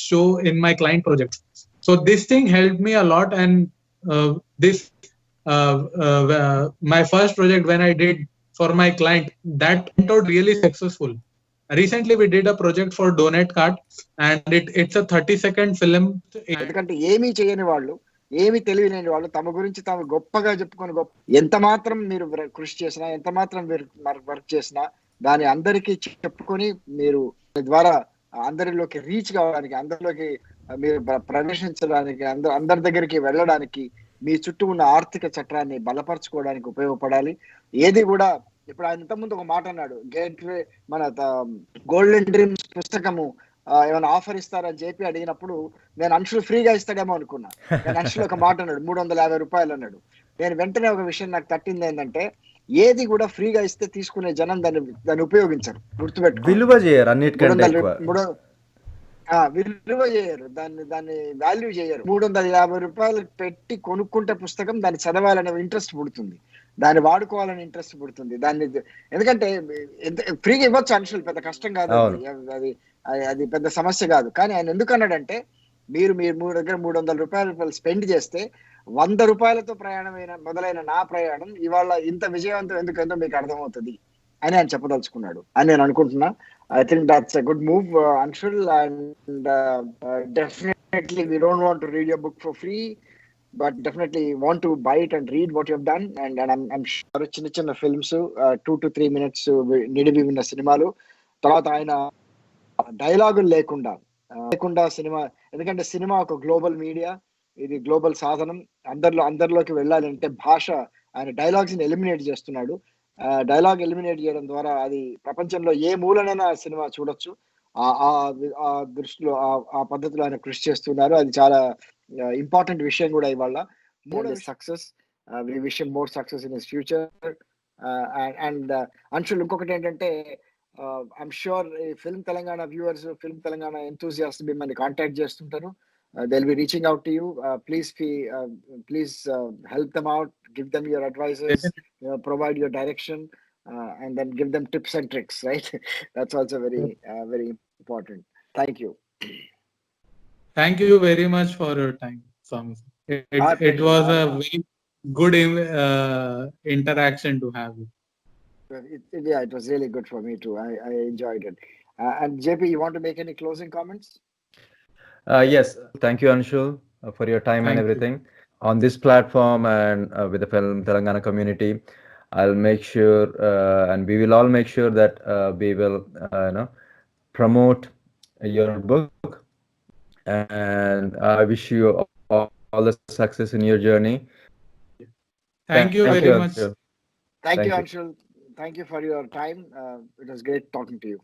show in my client projects. So this thing helped me a lot. And this my first project when I did for my client, that turned out really successful. Recently we did a project for Donut Cart, and it's a 30-second film. ఎందుకంటే ఏమీ చేయని వాళ్ళు, ఏమీ తెలియలేని వాళ్ళు తమ గురించి తాము గొప్పగా చెప్పుకొని ఎంత మాత్రం మీరు కృషి చేసినా, ఎంత మాత్రం మీరు వర్క్ చేసినా, దాని అందరికీ చెప్పుకొని మీరు ద్వారా అందరిలోకి రీచ్ కావడానికి, అందరిలోకి మీరు ప్రవేశించడానికి, అందరి దగ్గరికి వెళ్ళడానికి, మీ చుట్టూ ఉన్న ఆర్థిక చట్రాన్ని బలపరచుకోవడానికి ఉపయోగపడాలి. ఏది కూడా ఇప్పుడు ఆయన ఇంతకుముందు ఒక మాట అన్నాడు, గేట్వే మన గోల్డెన్ డ్రీమ్స్ పుస్తకము ఏమైనా ఆఫర్ ఇస్తారని చెప్పి అడిగినప్పుడు నేను అంశులు ఫ్రీగా ఇస్తాడేమో అనుకున్నా. నేను అంశులు ఒక మాట అన్నాడు 350 రూపాయలు అన్నాడు. నేను వెంటనే ఒక విషయం నాకు తట్టింది ఏంటంటే, ఏది కూడా ఫ్రీగా ఇస్తే తీసుకునే జనం దాన్ని ఉపయోగించరు. గుర్తుపెట్టుకో, విలువ చేయరు, అన్నిటికంటే విలువ చేయరు, దాన్ని వాల్యూ చేయరు. 350 రూపాయలు పెట్టి కొనుక్కుంటే పుస్తకం దాన్ని చదవాలనే ఇంట్రెస్ట్ పుడుతుంది, దాన్ని వాడుకోవాలని ఇంట్రెస్ట్ పుడుతుంది. దాన్ని ఎందుకంటే ఫ్రీగా ఇవ్వచ్చు అంశాలు, పెద్ద కష్టం కాదు, అది పెద్ద సమస్య కాదు. కానీ ఆయన ఎందుకు అన్నాడంటే, మీరు దగ్గర 300 రూపాయలు స్పెండ్ చేస్తే 100 రూపాయలతో ప్రయాణమైన మొదలైన నా ప్రయాణం ఇవాళ ఇంత విజయవంతం ఎందుకందో మీకు అర్థమవుతుంది అని ఆయన చెప్పదలుచుకున్నాడు అని నేను అనుకుంటున్నా. I think that's a good move, Anshul, and definitely we don't want to read your book for free, but definitely want to buy it and read what you have done. And I'm sure చిన్న films 2 to 3 minutes నిడివి ఉన్న సినిమాలు, తర్వాత ఆయన డైలాగులు లేకుండా cinema, ఎందుకంటే cinema ఒక గ్లోబల్ మీడియా, ఇది గ్లోబల్ సాధనం, అందరిలోకి వెళ్ళాలంటే భాష, ఆయన డైలాగ్స్ ని ఎలిమినేట్ చేస్తున్నాడు. డైలాగ్ ఎలిమినేట్ చేయడం ద్వారా అది ప్రపంచంలో ఏ మూలనైనా సినిమా చూడొచ్చు. ఆ దృష్టిలో ఆ పద్ధతిలో ఆయన కృషి చేస్తున్నారు. అది చాలా ఇంపార్టెంట్ విషయం కూడా ఇవాళ. Success, we wish him more success in his future. And Anshul, ఇంకొకటి ఏంటంటే, I'm sure film Telangana viewers, film Telangana enthusiast మిమ్మల్ని కాంటాక్ట్ చేస్తుంటారు. They'll be reaching out to you. Please help them out, give them your advices, provide your direction, and then give them tips and tricks, right? That's also very important. Thank you. Thank you very much for your time, Swami. It was a very good interaction to have you. Yeah, it was really good for me too. I enjoyed it. And JP, you want to make any closing comments? Yes, thank you, Anshul, for your time and everything on this platform and with the Film Telangana community. I'll make sure, and we will all make sure that we will, promote your book. And I wish you all the success in your journey. Thank you very much. Thank you, Anshul. Thank you for your time. It was great talking to you.